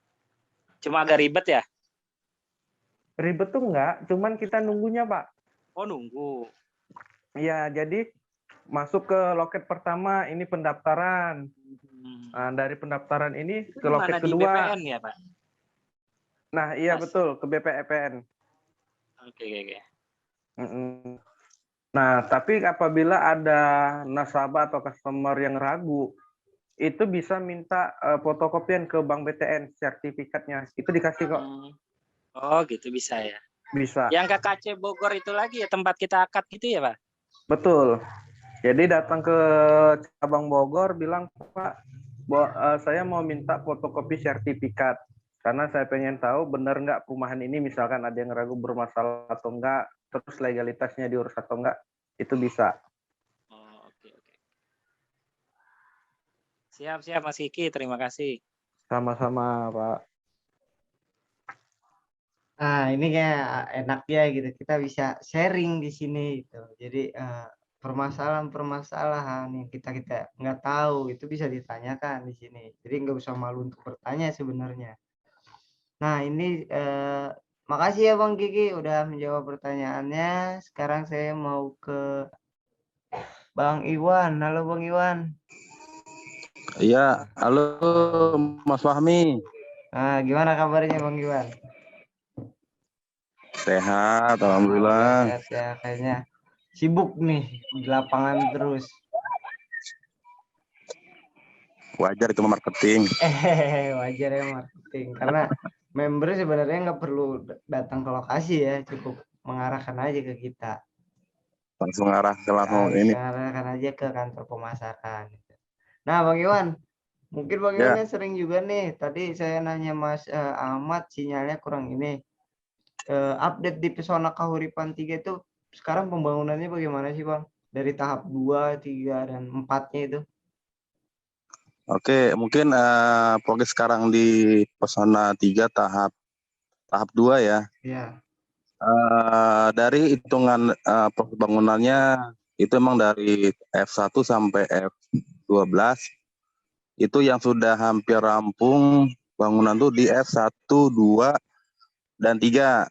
Cuma agak ribet ya? Ribet tuh enggak, cuman kita nunggunya, Pak. Oh nunggu. Iya, jadi masuk ke loket pertama ini pendaftaran. Nah, dari pendaftaran ini Itu ke loket di kedua. BPN ya, Pak? Nah, iya betul, ke BPEPN. Oke. Nah, tapi apabila ada nasabah atau customer yang ragu, itu bisa minta fotokopian ke Bank BTN sertifikatnya. Itu dikasih kok. Oh, gitu bisa ya. Bisa. Yang KKC Bogor itu lagi ya tempat kita akad gitu ya, Pak? Betul. Jadi datang ke cabang Bogor bilang, Pak, saya mau minta fotokopi sertifikat. Karena saya pengen tahu benar nggak perumahan ini misalkan ada yang ragu bermasalah atau enggak, terus legalitasnya diurus atau enggak, itu bisa. Oh, oke. Siap Mas Kiki, terima kasih. Sama-sama, Pak. Nah, ini kayak enak ya gitu. Kita bisa sharing di sini gitu. Jadi permasalahan-permasalahan yang kita nggak tahu itu bisa ditanyakan di sini. Jadi nggak usah malu untuk bertanya sebenarnya. Nah, ini makasih ya Bang Kiki udah menjawab pertanyaannya. Sekarang saya mau ke Bang Iwan. Halo Bang Iwan. Iya, halo Mas Fahmi. Nah, gimana kabarnya Bang Iwan? Sehat, alhamdulillah. Sehat ya, kayaknya sibuk nih di lapangan terus. Wajar itu marketing. Wajar ya marketing, karena member sebenarnya nggak perlu datang ke lokasi ya, cukup mengarahkan aja ke kita. Langsung arah ke ini. Mengarahkan aja ke kantor pemasaran. Nah, Bang Iwan, mungkin Bang Iwan sering juga nih. Tadi saya nanya Mas Ahmad, sinyalnya kurang ini. Update di Pesona Kahuripan 3 itu sekarang pembangunannya bagaimana sih Bang? Dari tahap 2, 3, dan 4-nya itu. Oke, mungkin progres sekarang di Pesona 3 tahap 2 ya. Iya. Dari hitungan bangunannya itu emang dari F1 sampai F12 itu yang sudah hampir rampung bangunan tuh di F1, 2, dan 3.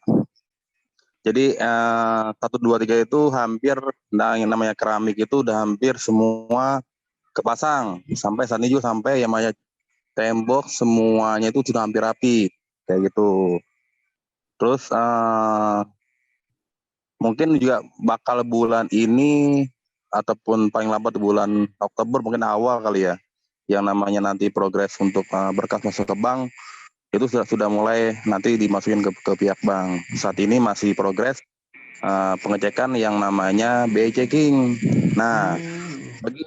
Jadi 1, 2, 3 itu hampir, yang namanya keramik itu udah hampir semua kepasang. Sampai saat ini juga sampai yang namanya tembok semuanya itu sudah hampir rapi kayak gitu. Terus mungkin juga bakal bulan ini ataupun paling lambat bulan Oktober mungkin awal kali ya, yang namanya nanti progres untuk berkas masuk ke bank itu sudah mulai nanti dimasukin ke pihak bank. Saat ini masih progres pengecekan yang namanya BI checking. Nah, bagi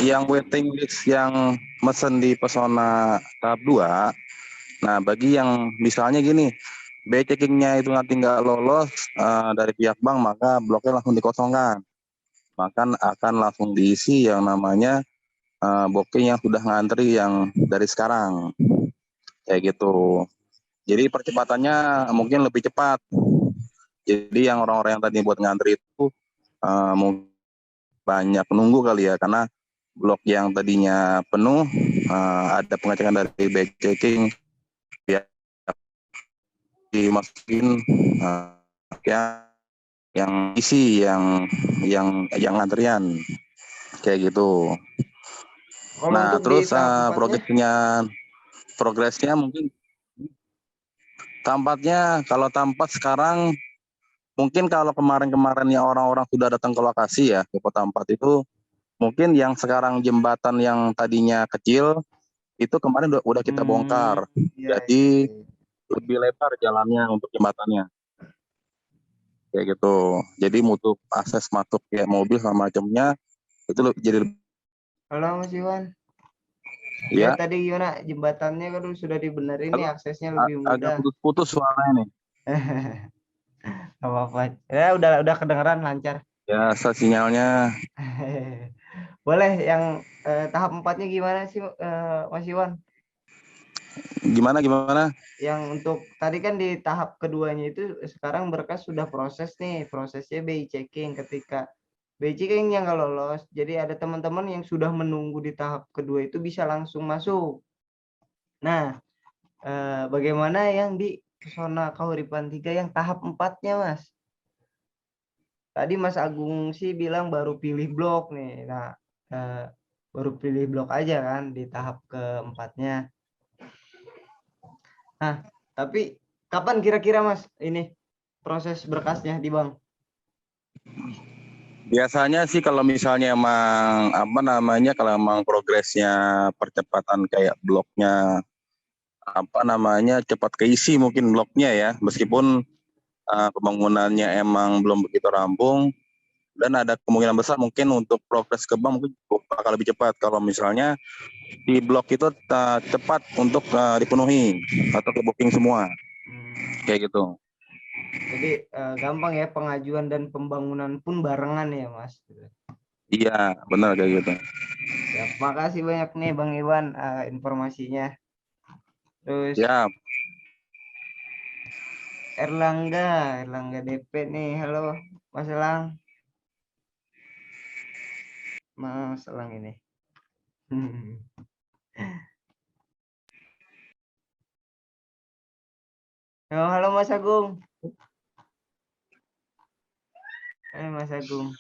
yang waiting list yang mesen di Pesona tahap 2, nah bagi yang misalnya gini, BI checkingnya itu nanti nggak lolos dari pihak bank, maka bloknya langsung dikosongkan. Maka akan langsung diisi yang namanya booking yang sudah ngantri yang dari sekarang. Kayak gitu. Jadi percepatannya mungkin lebih cepat. Jadi yang orang-orang yang tadi buat ngantri itu mungkin banyak nunggu kali ya, karena blok yang tadinya penuh ada pengecekan dari back checking ya, dimasukin yang isi yang antrian kayak gitu. Kalau Nah untuk di terus tahap 4-nya? progresnya mungkin tampaknya kalau tampak sekarang mungkin kalau kemarin-kemarin yang orang-orang sudah datang ke lokasi ya ke Kota Empat itu, mungkin yang sekarang jembatan yang tadinya kecil itu kemarin udah kita bongkar. Iya, Jadi iya. lebih lebar jalannya untuk jembatannya. Kayak gitu. Jadi untuk akses masuk kayak mobil sama macamnya itu jadi Halo Mas Iwan. Ya ya tadi gimana, jembatannya kan sudah dibenerin nih, aksesnya lebih agak mudah. putus-putus suaranya nih. Gak apa-apa. Ya udah kedengeran lancar. Ya, sinyalnya Boleh yang tahap 4-nya gimana sih Mas Iwan? gimana? Yang untuk tadi kan di tahap keduanya itu sekarang berkas sudah proses nih, prosesnya BI checking. Ketika BI checking yang nggak lolos, jadi ada teman-teman yang sudah menunggu di tahap kedua itu bisa langsung masuk. Nah, bagaimana yang di Pesona Kahuripan 3 yang tahap 4-nya Mas? Tadi Mas Agung sih bilang baru pilih blok nih. Nah, baru pilih blok aja kan di tahap keempatnya. Nah, tapi kapan kira-kira Mas ini proses berkasnya di bank? Biasanya sih kalau misalnya emang kalau emang progresnya percepatan kayak bloknya cepat keisi mungkin bloknya ya, meskipun pembangunannya emang belum begitu rampung, dan ada kemungkinan besar mungkin untuk progres ke bank mungkin bakal lebih cepat kalau misalnya di blok itu cepat untuk dipenuhi atau ke booking semua kayak gitu. Jadi gampang ya, pengajuan dan pembangunan pun barengan ya Mas. Iya benar kayak gitu. Siap, makasih banyak nih Bang Iwan informasinya. Terus Ya, Erlangga DP nih. Halo Mas Elang. Mas Elang ini. Halo Mas Agung. Mas Agung.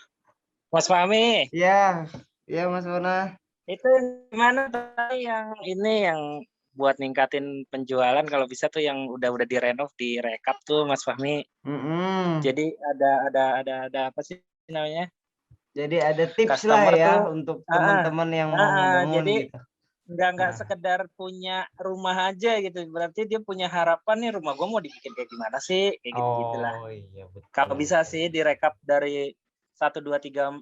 Mas Fahmi, Ya, ya Mas Wana. itu gimana tadi yang ini yang buat ningkatin penjualan, kalau bisa tuh yang udah direnov, direkap tuh Mas Fahmi. Jadi ada apa sih namanya? Jadi ada tips lah Customer ya tuh untuk teman-teman yang mau membangun jadi gitu. nggak sekedar punya rumah aja gitu, berarti dia punya harapan nih, rumah gue mau dibikin kayak gimana sih, kayak gitu gitulah. Oh iya betul. Kalau bisa sih direkap dari 1, 2, 3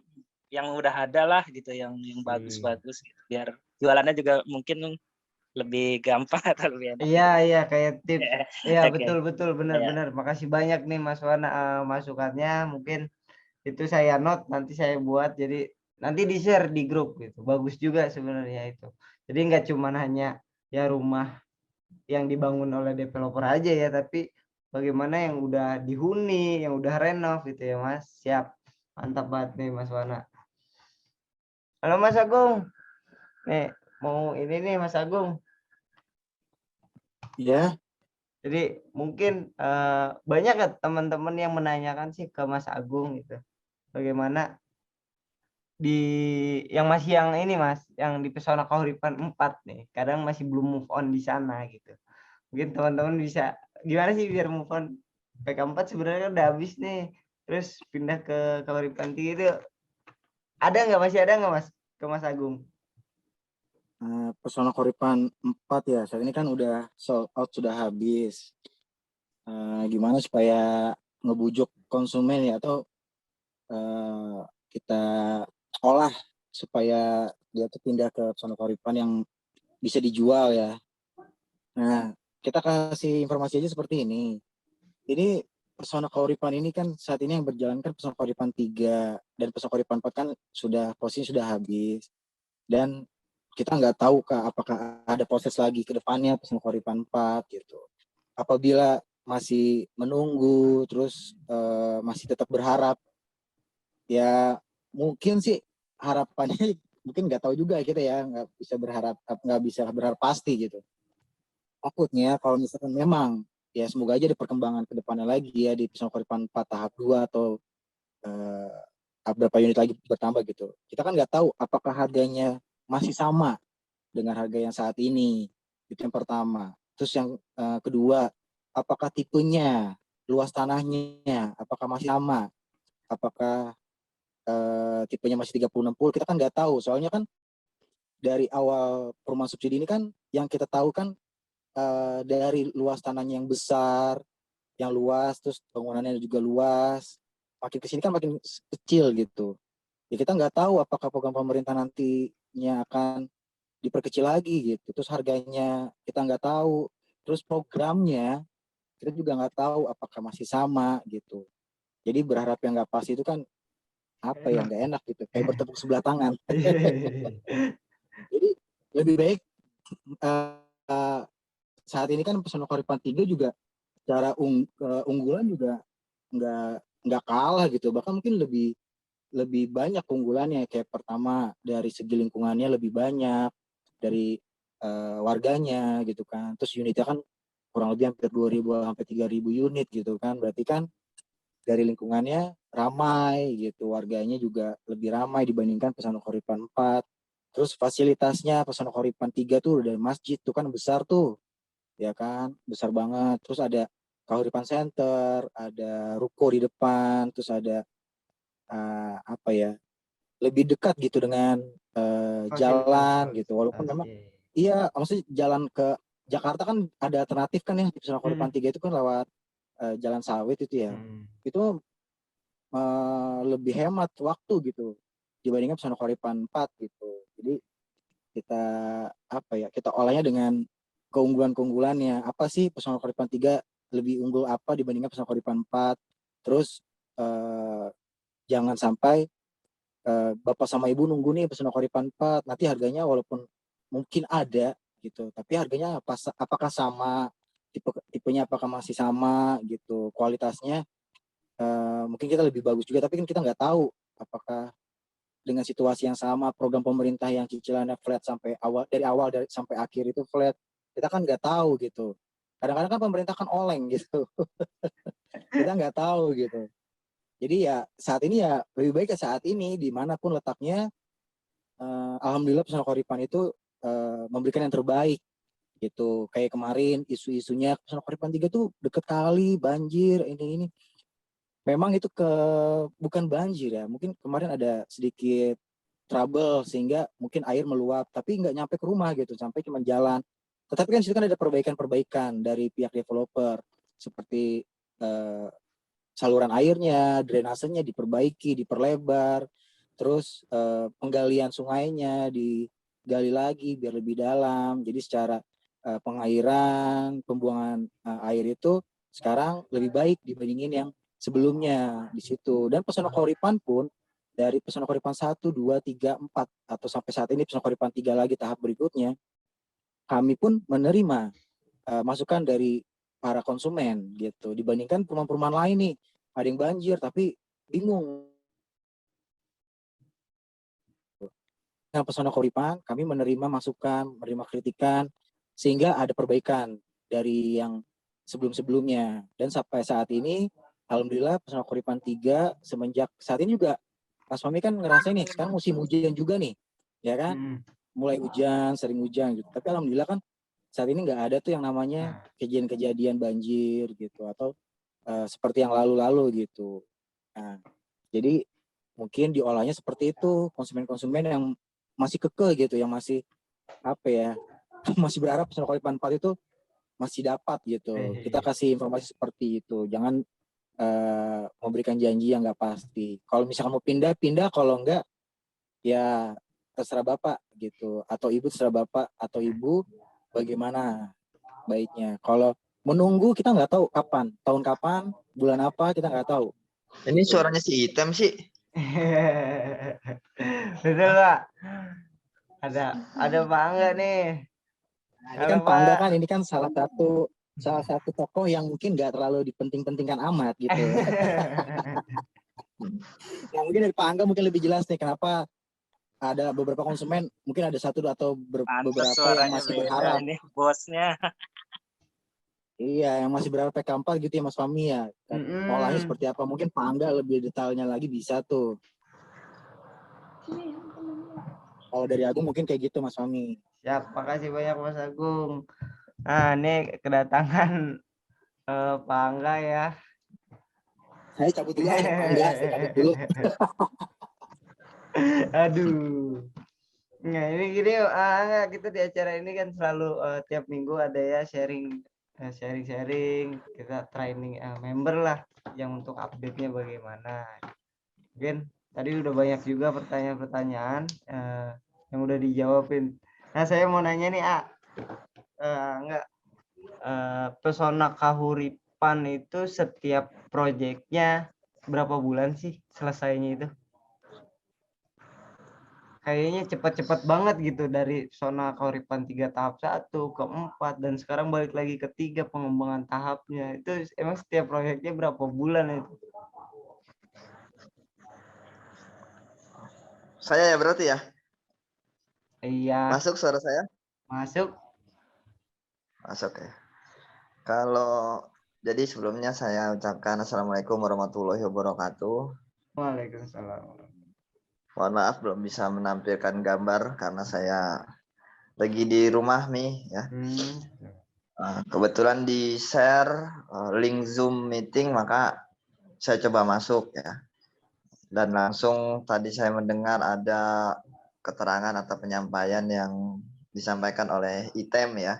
yang udah ada lah gitu, yang bagus-bagus gitu, biar jualannya juga mungkin lebih gampang atau lebih enak. Iya kayak tips. Iya Oke. betul benar. Makasih banyak nih Mas Wana masukannya. Mungkin itu saya note, nanti saya buat, jadi nanti di share di grup gitu. Bagus juga sebenarnya itu. Jadi nggak cuma hanya ya rumah yang dibangun oleh developer aja ya, tapi bagaimana yang udah dihuni, yang udah renov gitu ya Mas. Siap. Mantap banget nih Mas Wana. Halo Mas Agung. Nih, mau ini nih Mas Agung. Ya. Jadi mungkin banyak kan teman-teman yang menanyakan sih ke Mas Agung gitu. Bagaimana di yang masih yang ini Mas, yang di Pesona Kahuripan 4 nih. Kadang masih belum move on di sana gitu. Mungkin teman-teman bisa gimana sih biar move on? PK4 sebenarnya udah habis nih. Terus pindah ke Kahuripan 3 itu masih ada nggak Mas ke Mas Agung? Pesona Kahuripan 4 ya, saat ini kan udah sold out, sudah habis. Gimana supaya ngebujuk konsumen ya, atau kita olah supaya dia tuh pindah ke Pesona Koripan yang bisa dijual ya. Nah, kita kasih informasi aja seperti ini. Ini Pesona Koripan ini kan saat ini yang berjalan kan Pesona Koripan 3 dan Pesona Koripan 4 kan posisinya sudah habis. Dan kita nggak tahu apakah ada proses lagi ke depannya Pesona Koripan 4 gitu. Apabila masih menunggu terus masih tetap berharap, ya mungkin sih harapannya mungkin nggak tahu juga kita ya, nggak bisa berharap pasti gitu. Takutnya kalau misalkan memang ya semoga aja ada perkembangan ke depannya lagi ya di Pesona Koripan 4 tahap 2 atau berapa unit lagi bertambah gitu. Kita kan nggak tahu apakah harganya masih sama dengan harga yang saat ini. Itu yang pertama. Terus yang kedua, apakah tipenya, luas tanahnya, apakah masih sama? Apakah tipenya masih 30-60? Kita kan nggak tahu. Soalnya kan dari awal perumahan subsidi ini kan yang kita tahu kan dari luas tanahnya yang besar, yang luas, terus bangunannya juga luas. Makin kesini kan makin kecil gitu. Ya kita nggak tahu apakah program pemerintah nantinya akan diperkecil lagi gitu. Terus harganya kita nggak tahu. Terus programnya kita juga nggak tahu apakah masih sama gitu. Jadi berharap yang nggak pasti itu kan apa ya, nggak enak gitu. Kayak bertepuk sebelah tangan. Jadi lebih baik saat ini kan Pesona Koripan 3 juga secara unggulan juga nggak kalah gitu, bahkan mungkin lebih banyak keunggulannya. Kayak pertama dari segi lingkungannya lebih banyak dari warganya gitu kan, terus unitnya kan kurang lebih hampir 2.000 sampai 3.000 unit gitu kan, berarti kan dari lingkungannya ramai gitu, warganya juga lebih ramai dibandingkan Pesona Koripan 4. Terus fasilitasnya Pesona Koripan 3 tuh udah masjid tuh kan besar tuh, ya kan, besar banget. Terus ada Kahuripan Center, ada ruko di depan, terus ada apa ya, lebih dekat gitu dengan jalan gitu. Walaupun memang iya, maksudnya jalan ke Jakarta kan ada alternatif kan ya, di Pesona Koripan 3 itu kan lewat Jalan Sawit itu ya. Itu lebih hemat waktu gitu dibandingkan Pesona Koripan 4 gitu. Jadi kita apa ya, kita olahnya dengan keunggulan-keunggulannya. Apa sih Pesona Koripan 3 lebih unggul apa dibandingkan Pesona Koripan 4? Terus jangan sampai Bapak sama Ibu nunggu nih Pesona Koripan 4, nanti harganya walaupun mungkin ada gitu, tapi harganya apakah sama, tipenya apakah masih sama gitu, kualitasnya mungkin kita lebih bagus juga, tapi kan kita nggak tahu apakah dengan situasi yang sama, program pemerintah yang cicilannya flat sampai dari sampai akhir itu flat, kita kan nggak tahu gitu. Kadang-kadang kan pemerintah kan oleng gitu. Kita nggak tahu gitu. Jadi ya saat ini ya lebih baik ya saat ini dimanapun letaknya, alhamdulillah Pesona Koripan itu memberikan yang terbaik gitu. Kayak kemarin isu-isunya Pesona Koripan 3 tuh deket kali, banjir, ini. Memang itu bukan banjir ya, mungkin kemarin ada sedikit trouble sehingga mungkin air meluap, tapi nggak nyampe ke rumah gitu, sampai cuma jalan. Tetapi kan situ kan ada perbaikan-perbaikan dari pihak developer, seperti saluran airnya, drainasenya diperbaiki, diperlebar, terus penggalian sungainya digali lagi biar lebih dalam. Jadi secara pengairan, pembuangan air itu sekarang lebih baik dibandingin yang sebelumnya di situ. Dan Pesona Koripan pun dari Pesona Koripan 1, 2, 3, 4 atau sampai saat ini Pesona Koripan 3 lagi tahap berikutnya, kami pun menerima masukan dari para konsumen gitu. Dibandingkan perumahan-perumahan lain nih, ada yang banjir tapi bingung. Dengan Pesona Koripan kami menerima masukan, menerima kritikan, sehingga ada perbaikan dari yang sebelum-sebelumnya. Dan sampai saat ini alhamdulillah Pesona Koripan 3 semenjak saat ini juga Mas Fahmi kan ngerasain nih, sekarang musim hujan juga nih, ya kan? Mulai hujan, sering hujan gitu. Tapi alhamdulillah kan saat ini nggak ada tuh yang namanya kejadian-kejadian banjir gitu, atau seperti yang lalu-lalu gitu. Nah, jadi mungkin diolahnya seperti itu, konsumen-konsumen yang masih kekeh gitu, yang masih apa ya, masih berharap Pesona Koripan 4 itu masih dapat gitu. Kita kasih informasi seperti itu. Jangan memberikan janji yang nggak pasti. Kalau misalkan mau pindah, kalau enggak ya terserah Bapak gitu, atau Ibu, terserah Bapak atau Ibu bagaimana baiknya. Kalau menunggu kita nggak tahu kapan, tahun kapan, bulan apa kita nggak tahu. Ini suaranya si Item sih. Betul Pak. Ada Pak Angga nih. Nah, ini kan Pak Angga kan ini kan salah satu tokoh yang mungkin nggak terlalu dipenting-pentingkan amat gitu. Nah, mungkin dari Pak Angga mungkin lebih jelas nih kenapa ada beberapa konsumen, mungkin ada satu atau beberapa yang masih berharap. Ini bosnya. Iya, yang masih berharap PK4 gitu ya Mas Fahmi ya. Polanya seperti apa? Mungkin Pak Angga lebih detailnya lagi bisa tuh. Kalau dari Agung mungkin kayak gitu Mas Fahmi. Siap, makasih banyak Mas Agung. Nah, ini kedatangan Pak Angga ya. Saya cabut dulu aja Pak Angga, saya cabut dulu. Aduh. Nah, ini gini Angga, kita di acara ini kan selalu tiap minggu ada ya sharing, kita training member lah yang untuk update-nya bagaimana. Mungkin tadi udah banyak juga pertanyaan-pertanyaan yang udah dijawabin. Nah, saya mau nanya nih Pesona Kahuripan itu setiap proyeknya berapa bulan sih selesainya itu? Kayaknya cepat-cepat banget gitu dari Pesona Kahuripan 3 tahap 1 ke 4 dan sekarang balik lagi ke 3 pengembangan tahapnya. Itu emang setiap proyeknya berapa bulan itu? Saya ya berarti ya? Iya. Masuk suara saya? Masuk ya. Kalau jadi sebelumnya saya ucapkan Assalamualaikum warahmatullahi wabarakatuh. Waalaikumsalam. Mohon maaf belum bisa menampilkan gambar karena saya lagi di rumah nih ya. Kebetulan di share link Zoom meeting maka saya coba masuk ya. Dan langsung tadi saya mendengar ada keterangan atau penyampaian yang disampaikan oleh Item ya.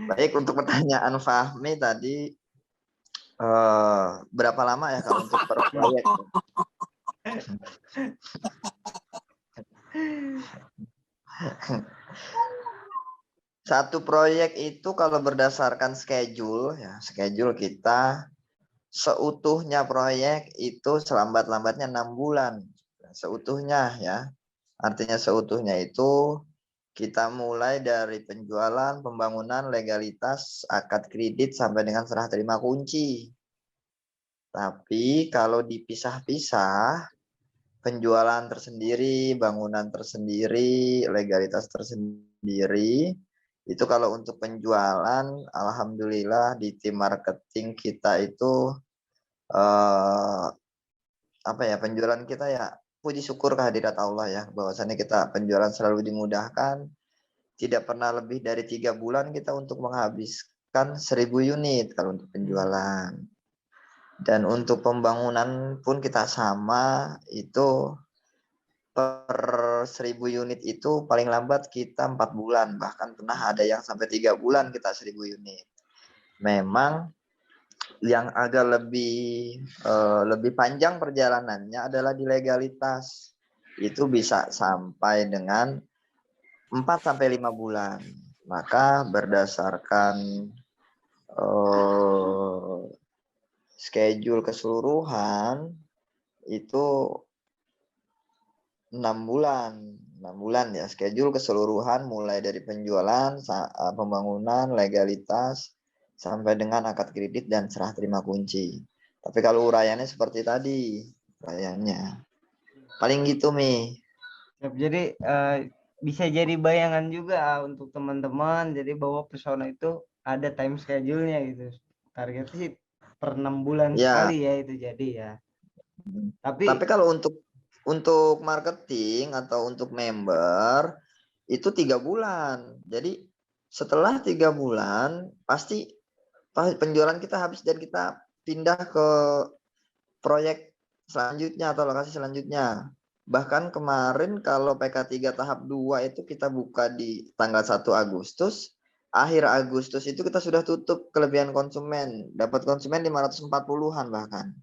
Baik, untuk pertanyaan Fahmi tadi berapa lama ya kalau untuk per proyek? Satu proyek itu kalau berdasarkan schedule ya, schedule kita seutuhnya proyek itu selambat-lambatnya 6 bulan. Seutuhnya ya. Artinya seutuhnya itu kita mulai dari penjualan, pembangunan, legalitas, akad kredit sampai dengan serah terima kunci. Tapi kalau dipisah-pisah, penjualan tersendiri, bangunan tersendiri, legalitas tersendiri, itu kalau untuk penjualan, alhamdulillah di tim marketing kita itu penjualan kita ya puji syukur kehadirat Allah ya, bahwasannya kita penjualan selalu dimudahkan, tidak pernah lebih dari 3 bulan kita untuk menghabiskan 1000 unit kalau untuk penjualan. Dan untuk pembangunan pun kita sama, itu per 1000 unit itu paling lambat kita 4 bulan, bahkan pernah ada yang sampai 3 bulan kita 1000 unit. Memang yang agak lebih panjang perjalanannya adalah di legalitas. Itu bisa sampai dengan 4-5 bulan. Maka berdasarkan schedule keseluruhan itu 6 bulan ya, schedule keseluruhan mulai dari penjualan, pembangunan, legalitas sampai dengan akad kredit dan serah terima kunci. Tapi kalau uraiannya seperti tadi, uraiannya paling gitu Mi. Jadi bisa jadi bayangan juga untuk teman-teman, jadi bahwa Pesona itu ada time schedule-nya gitu. Targetnya sih per 6 bulan sekali ya itu jadi ya. Tapi kalau untuk marketing atau untuk member itu 3 bulan. Jadi setelah 3 bulan pasti penjualan kita habis dan kita pindah ke proyek selanjutnya atau lokasi selanjutnya. Bahkan kemarin kalau PK3 tahap 2 itu kita buka di tanggal 1 Agustus, akhir Agustus itu kita sudah tutup kelebihan konsumen, dapat konsumen 540-an bahkan.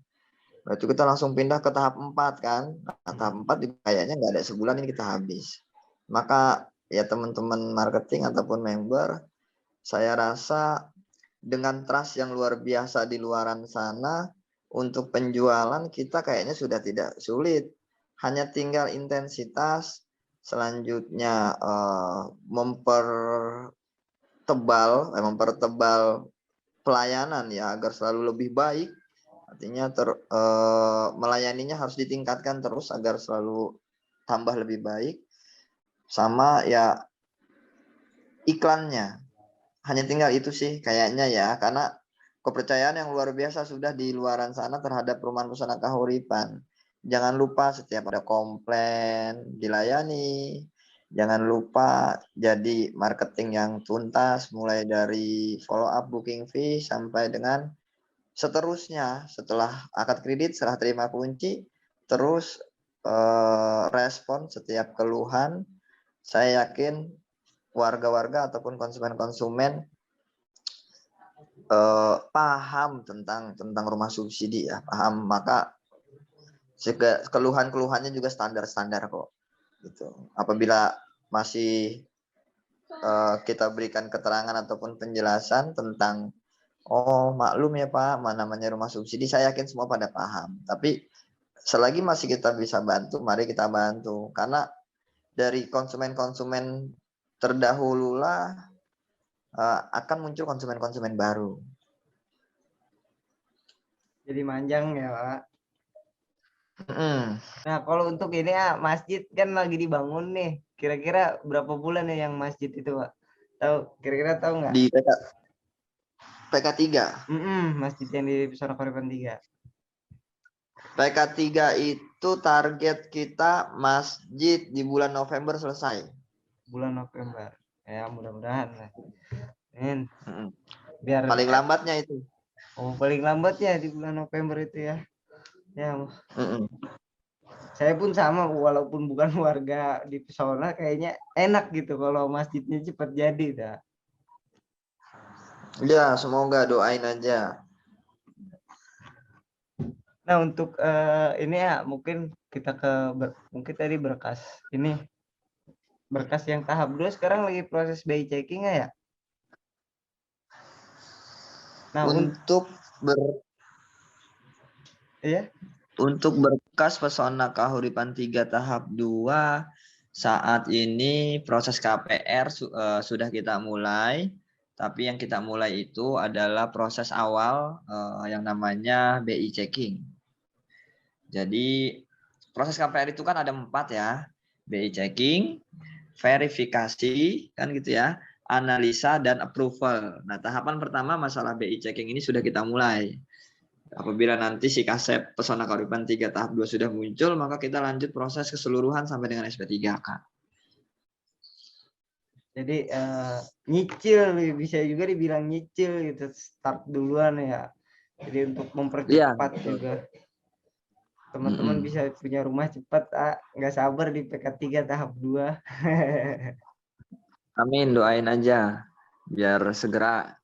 Berarti kita langsung pindah ke tahap 4 kan. Nah, tahap 4 kayaknya nggak ada sebulan ini kita habis. Maka ya teman-teman marketing ataupun member, saya rasa dengan trust yang luar biasa di luaran sana, untuk penjualan kita kayaknya sudah tidak sulit. Hanya tinggal intensitas, selanjutnya mempertebal pelayanan ya agar selalu lebih baik. Artinya melayaninya harus ditingkatkan terus agar selalu tambah lebih baik. Sama ya iklannya. Hanya tinggal itu sih kayaknya ya, karena kepercayaan yang luar biasa sudah di luaran sana terhadap perumahan Pesona Kahuripan. Jangan lupa setiap ada komplain dilayani. Jangan lupa jadi marketing yang tuntas, mulai dari follow up booking fee sampai dengan seterusnya. Setelah akad kredit, setelah terima kunci, terus respon setiap keluhan. Saya yakin warga-warga ataupun konsumen-konsumen paham tentang rumah subsidi ya, paham. Maka keluhan-keluhannya juga standar-standar kok. Gitu. Apabila masih kita berikan keterangan ataupun penjelasan tentang maklum ya Pak, namanya rumah subsidi, saya yakin semua pada paham. Tapi selagi masih kita bisa bantu, mari kita bantu. Karena dari konsumen-konsumen terdahululah akan muncul konsumen-konsumen baru. Jadi manjang ya Pak. Nah kalau untuk ini ya, masjid kan lagi dibangun nih. Kira-kira berapa bulan ya yang masjid itu Pak? Kira-kira tahu nggak? Di PK3. Masjid yang di Pesona Kahuripan 3. PK3 itu target kita masjid di bulan November selesai. Bulan November. Ya mudah-mudahan lah. Biar paling lambatnya itu. Paling lambatnya di bulan November itu ya. Ya. Saya pun sama, walaupun bukan warga di Pesona, kayaknya enak gitu kalau masjidnya cepat jadi dah. Ya, semoga doain aja. Nah, untuk ini ya mungkin kita mungkin tadi berkas yang tahap 2 sekarang lagi proses BI checking ya. Nah, untuk berkas Pesona Kahuripan 3 tahap 2 saat ini proses KPR sudah kita mulai, tapi yang kita mulai itu adalah proses awal yang namanya BI checking. Jadi proses KPR itu kan ada 4 ya, BI checking, verifikasi kan gitu ya, analisa dan approval. Nah, tahapan pertama masalah BI checking ini sudah kita mulai. Apabila nanti si kasep Pesona Kahuripan 3 tahap 2 sudah muncul, maka kita lanjut proses keseluruhan sampai dengan SP3K. Jadi nyicil, bisa juga dibilang nyicil gitu, start duluan ya. Jadi untuk mempercepat juga. Teman-teman bisa punya rumah cepat, nggak sabar di PK3 tahap 2. Amin, doain aja biar segera.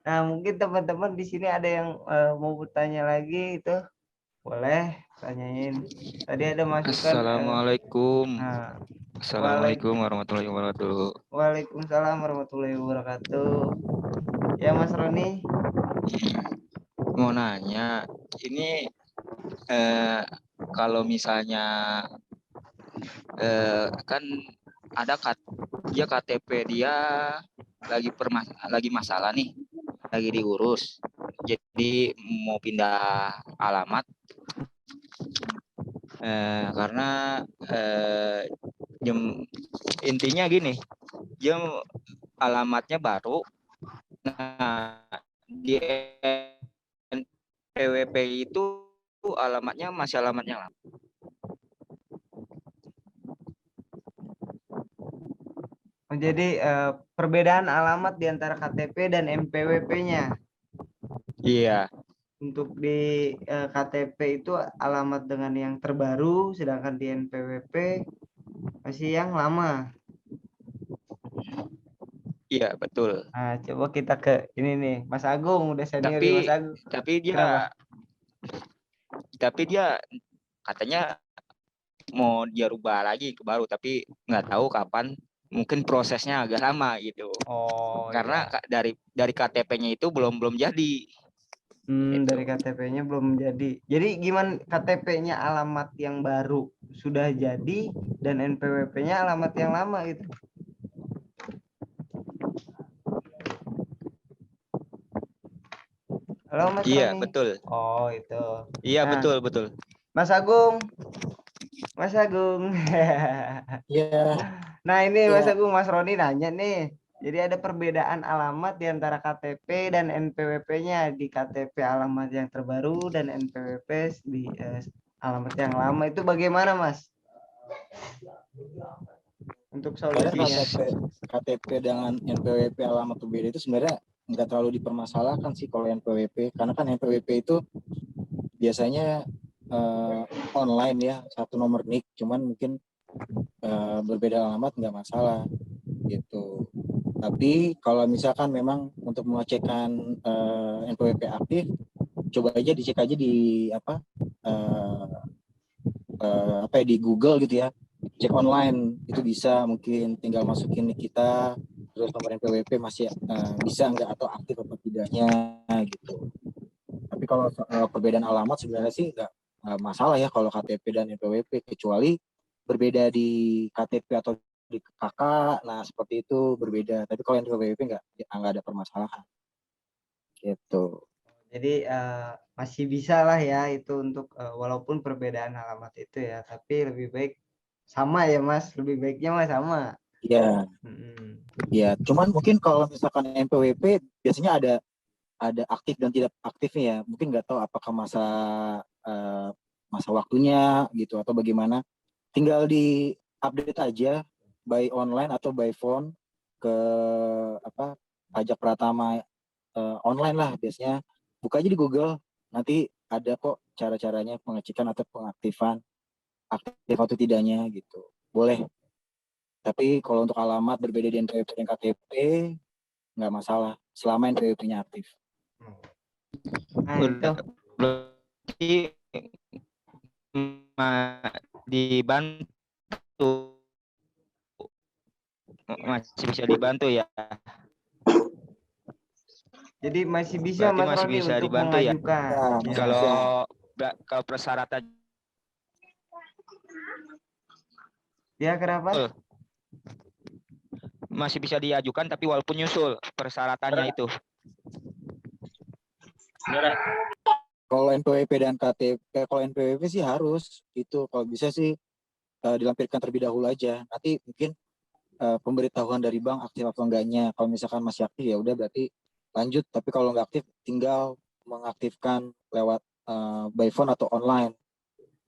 Nah, mungkin teman-teman di sini ada yang mau bertanya lagi, itu boleh tanyain. Tadi ada masukan. Assalamualaikum. Assalamualaikum warahmatullahi wabarakatuh. Waalaikumsalam warahmatullahi wabarakatuh. Ya Mas Roni. Mau nanya, ini kalau misalnya kan ada dia KTP dia lagi masalah nih, lagi diurus, jadi mau pindah alamat karena intinya gini, dia alamatnya baru, nah di NPWP itu alamatnya masih alamatnya lama. Jadi perbedaan alamat di antara KTP dan NPWP-nya. Iya. Untuk di KTP itu alamat dengan yang terbaru, sedangkan di NPWP masih yang lama. Iya, betul. Nah, coba kita ke ini nih, Mas Agung, udah senior nih Mas Agung. Tapi Kenapa? dia katanya mau dia rubah lagi ke baru, tapi nggak tahu kapan. Mungkin prosesnya agak lama gitu. Oh, Karena iya. dari KTP-nya itu belum jadi. Gitu. Dari KTP-nya belum jadi. Jadi gimana, KTP-nya alamat yang baru sudah jadi dan NPWP-nya alamat yang lama gitu? Halo Mas Iya, Roni. betul. Oh, itu. Iya, Nah, betul. Mas Agung. Mas Agung. Iya. Nah, ini Iya. Mas Agung, Mas Roni nanya nih. Jadi ada perbedaan alamat di antara KTP dan NPWP-nya. Di KTP alamat yang terbaru dan NPWP di alamat yang lama. Itu bagaimana, Mas? Untuk solusinya. KTP dengan NPWP alamat berbeda itu sebenarnya nggak terlalu dipermasalahkan sih kalau NPWP, karena kan NPWP itu biasanya online ya, satu nomor NIK, cuman mungkin berbeda alamat nggak masalah gitu. Tapi kalau misalkan memang untuk mengecekkan NPWP aktif, coba aja dicek aja di di Google gitu ya, cek online itu bisa, mungkin tinggal masukin nik kita, terus nomor NPWP masih bisa nggak atau aktif apa tidaknya gitu. Tapi kalau perbedaan alamat sebenarnya sih nggak masalah ya kalau KTP dan NPWP, kecuali berbeda di KTP atau di KK, nah seperti itu berbeda. Tapi kalau NPWP nggak ada permasalahan gitu. Jadi masih bisa lah ya itu untuk walaupun perbedaan alamat itu ya, tapi lebih baik sama ya Mas, lebih baiknya Mas sama. Iya. Ya, cuman mungkin kalau misalkan NPWP biasanya ada aktif dan tidak aktifnya ya. Mungkin nggak tahu apakah masa waktunya gitu atau bagaimana. Tinggal di update aja by online atau by phone ke Pajak Pratama online lah biasanya. Buka aja di Google, nanti ada kok cara-caranya pengecekan atau pengaktifan, aktif atau tidaknya gitu. Boleh. Tapi kalau untuk alamat berbeda di NPWP dan KTP nggak masalah selama NPWP-nya aktif. Nah, itu berarti dibantu, masih bisa dibantu ya. Jadi masih bisa berarti Mas masih Roni bisa untuk dibantu mengajukan. Ya. Kalau persyaratan ya kenapa? Masih bisa diajukan tapi walaupun nyusul persyaratannya itu. Kalau NPWP dan KTP, kalau NPWP sih harus itu, kalau bisa sih dilampirkan terlebih dahulu aja. Nanti mungkin pemberitahuan dari bank aktif atau enggaknya. Kalau misalkan masih aktif ya udah berarti lanjut. Tapi kalau nggak aktif tinggal mengaktifkan lewat by phone atau online,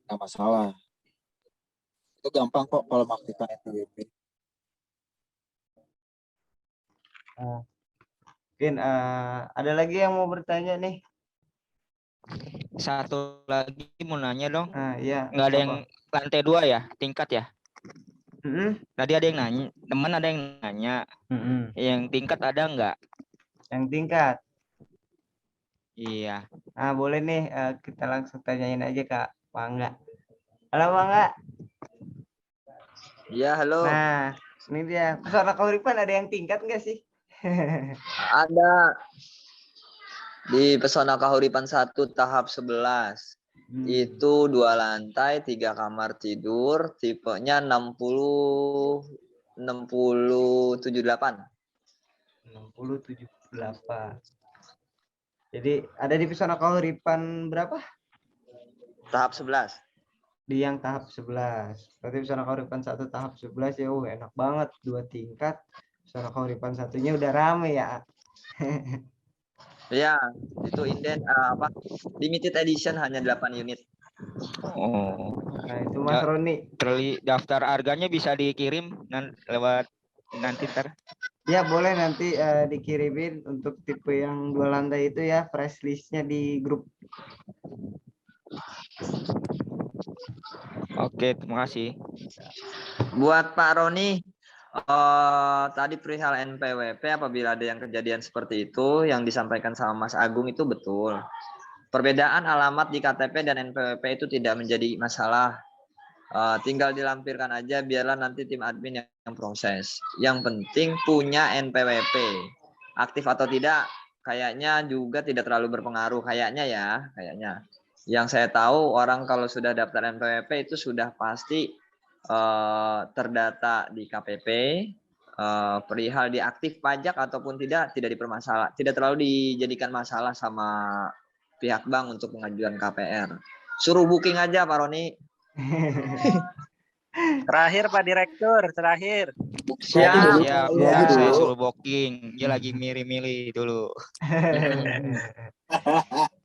nggak masalah. Itu gampang kok kalau mengaktifkan NPWP. Mungkin ada lagi yang mau bertanya nih. Satu lagi mau nanya dong. Iya. Nggak ada yang lantai 2 ya, tingkat ya? Tadi ada yang nanya, teman ada yang nanya. Yang tingkat ada nggak? Yang tingkat? Iya. Nah, boleh nih kita langsung tanyain aja Kak Mangga. Halo Mangga. Iya, halo. Nah, ini dia. Pesona Kahuripan ada yang tingkat nggak sih? Ada. Di Pesona Kahuripan 1 tahap 11. Itu 2 lantai, 3 kamar tidur, tipenya 6078. 6078. Jadi ada di Pesona Kahuripan berapa? Tahap 11. Di yang tahap 11. Berarti Pesona Kahuripan 1 tahap 11 ya, enak banget, 2 tingkat. Pesona Kahuripan 1-nya udah rame ya. Ya, itu inden limited edition hanya 8 unit. Oh. Nah, itu Mas Roni. Daftar harganya bisa dikirim lewat nanti ntar. Ya, boleh nanti dikirimin untuk tipe yang 2 lantai itu ya, price list-nya di grup. Oke, terima kasih. Buat Pak Roni, Tadi perihal NPWP, apabila ada yang kejadian seperti itu yang disampaikan sama Mas Agung itu betul. Perbedaan alamat di KTP dan NPWP itu tidak menjadi masalah. Tinggal dilampirkan aja, biarlah nanti tim admin yang proses. Yang penting punya NPWP. Aktif atau tidak, kayaknya juga tidak terlalu berpengaruh. Kayaknya ya, kayaknya. Yang saya tahu orang kalau sudah daftar NPWP itu sudah pasti terdata di KPP, perihal diaktif pajak ataupun tidak dipermasalah, tidak terlalu dijadikan masalah sama pihak bank untuk pengajuan KPR. Suruh booking aja Pak Roni. Terakhir Pak Direktur, terakhir. Siap. Saya suruh booking. Dia lagi milih-milih dulu.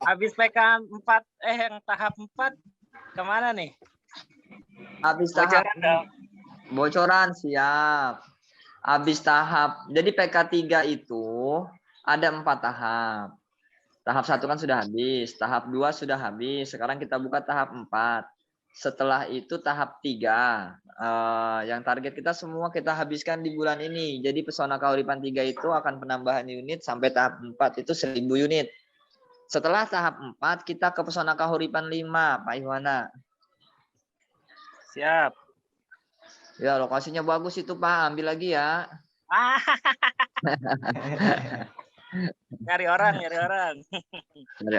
Habis PK 4 yang tahap 4 kemana nih? Habis tahap bocoran, siap. Habis tahap. Jadi PK 3 itu ada 4 tahap. Tahap 1 kan sudah habis, tahap 2 sudah habis. Sekarang kita buka tahap 4. Setelah itu tahap 3. Yang target kita semua kita habiskan di bulan ini. Jadi Pesona Kahuripan 3 itu akan penambahan unit sampai tahap 4 itu 1000 unit. Setelah tahap 4 kita ke Pesona Kahuripan 5, Pak Iwana. Siap. Ya, lokasinya bagus itu, Pak. Ambil lagi ya. Nyari orang. Nyari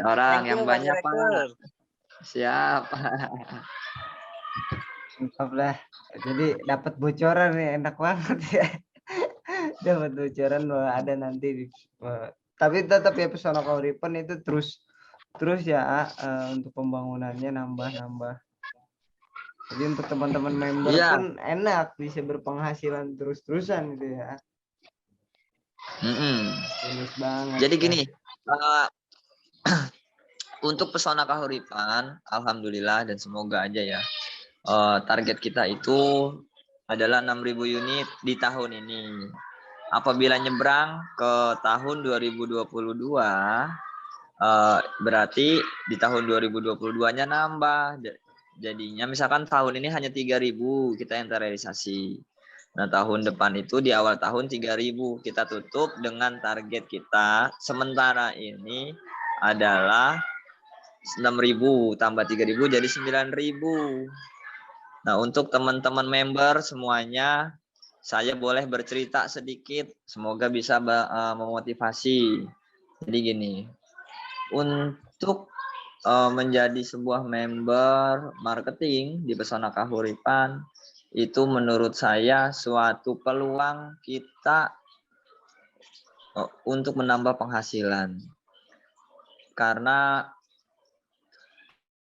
orang yang banyak, Pak. Siap. Mantap lah. Jadi dapat bocoran nih, enak banget ya. Dapat bocoran bahwa ada nanti. Tapi tetap ya Pesona Kahuripan itu terus ya untuk pembangunannya nambah. Jadi untuk teman-teman member pun enak, bisa berpenghasilan terus-terusan gitu ya. Bonus banget. Jadi gini, untuk Pesona Kahuripan, alhamdulillah dan semoga aja ya, target kita itu adalah 6.000 unit di tahun ini. Apabila nyebrang ke tahun 2022, berarti di tahun 2022-nya nambah. Jadinya misalkan tahun ini hanya 3.000 kita yang terrealisasi. Nah, tahun depan itu di awal tahun 3.000 kita tutup dengan target kita sementara ini adalah 6.000 tambah 3.000 jadi 9.000. Nah, untuk teman-teman member semuanya, saya boleh bercerita sedikit, semoga bisa memotivasi. Jadi gini, untuk menjadi sebuah member marketing di Pesona Kahuripan itu menurut saya suatu peluang kita untuk menambah penghasilan. Karena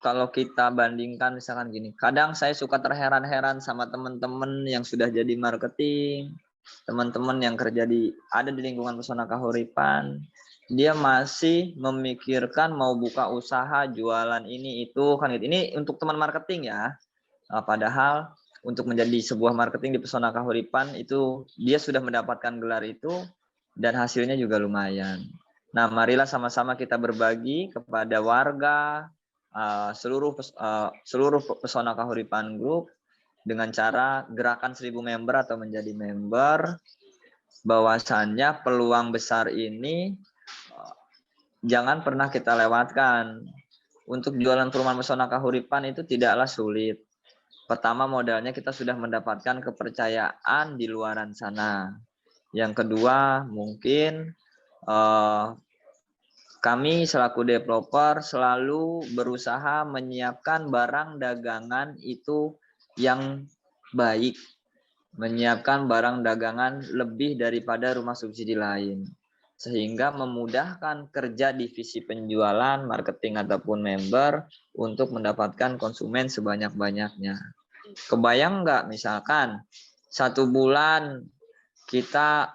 kalau kita bandingkan misalkan gini, kadang saya suka terheran-heran sama teman-teman yang sudah jadi marketing, teman-teman yang ada di lingkungan Pesona Kahuripan, dia masih memikirkan mau buka usaha, jualan ini itu kan gitu. Ini untuk teman marketing ya. Padahal untuk menjadi sebuah marketing di Pesona Kahuripan itu dia sudah mendapatkan gelar itu dan hasilnya juga lumayan. Nah, marilah sama-sama kita berbagi kepada warga seluruh Pesona Kahuripan Group dengan cara gerakan 1000 member atau menjadi member, bahwasannya peluang besar ini jangan pernah kita lewatkan. Untuk jualan perumahan Pesona Kahuripan itu tidaklah sulit. Pertama, modalnya kita sudah mendapatkan kepercayaan di luaran sana. Yang kedua, mungkin kami selaku developer selalu berusaha menyiapkan barang dagangan itu yang baik. Menyiapkan barang dagangan lebih daripada rumah subsidi lain. Sehingga memudahkan kerja divisi penjualan, marketing ataupun member untuk mendapatkan konsumen sebanyak-banyaknya. Kebayang nggak misalkan 1 bulan kita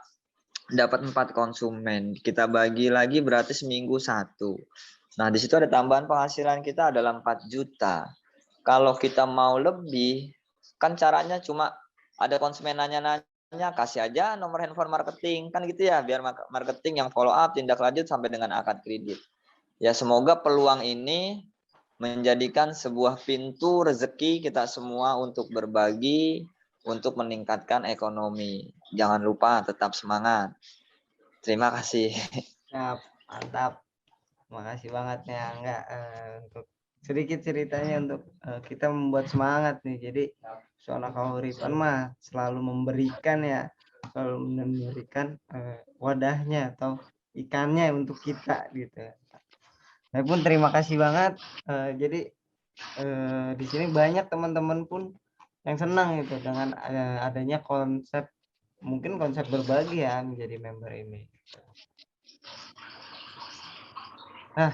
dapat 4 konsumen, kita bagi lagi berarti seminggu 1. Nah, di situ ada tambahan penghasilan kita adalah 4 juta. Kalau kita mau lebih, kan caranya cuma ada konsumen nanya-nanya, kasih aja nomor handphone marketing, kan gitu ya, biar marketing yang follow up, tindak lanjut sampai dengan akad kredit. Ya, semoga peluang ini menjadikan sebuah pintu rezeki kita semua untuk berbagi, untuk meningkatkan ekonomi. Jangan lupa tetap semangat. Terima kasih. Siap, mantap. Makasih banget ya enggak untuk sedikit ceritanya untuk kita membuat semangat nih. Jadi Pesona Kahuripan mah selalu memberikan ya, selalu memberikan wadahnya atau ikannya untuk kita gitu. Saya pun terima kasih banget. Jadi di sini banyak teman-teman pun yang senang gitu dengan adanya konsep, mungkin konsep berbagi ya menjadi member ini. Nah,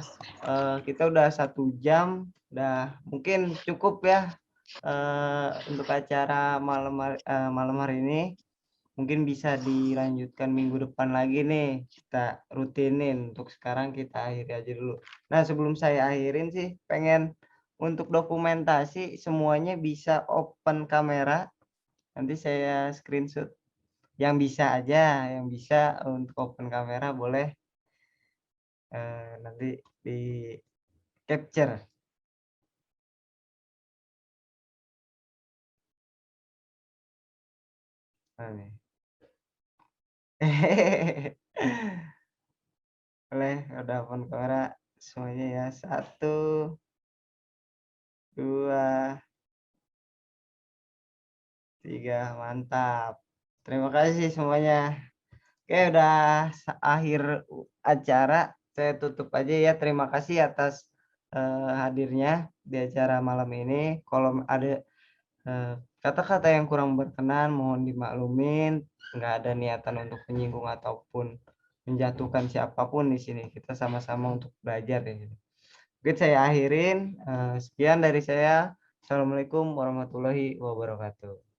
kita udah 1 jam, udah mungkin cukup ya untuk acara malam hari ini. Mungkin bisa dilanjutkan minggu depan lagi nih, kita rutinin. Untuk sekarang kita akhiri aja dulu. Nah, sebelum saya akhirin sih, pengen untuk dokumentasi semuanya bisa open kamera. Nanti saya screenshot. Yang bisa aja, yang bisa untuk open kamera boleh nanti di capture. Boleh, udah open kamera semuanya ya. 1, 2, 3, mantap. Terima kasih semuanya. Oke, udah akhir acara. Saya tutup aja ya. Terima kasih atas hadirnya di acara malam ini. Kalau ada kata-kata yang kurang berkenan, mohon dimaklumin. Nggak ada niatan untuk menyinggung ataupun menjatuhkan siapapun di sini. Kita sama-sama untuk belajar ya. Mungkin saya akhirin. Sekian dari saya. Assalamualaikum warahmatullahi wabarakatuh.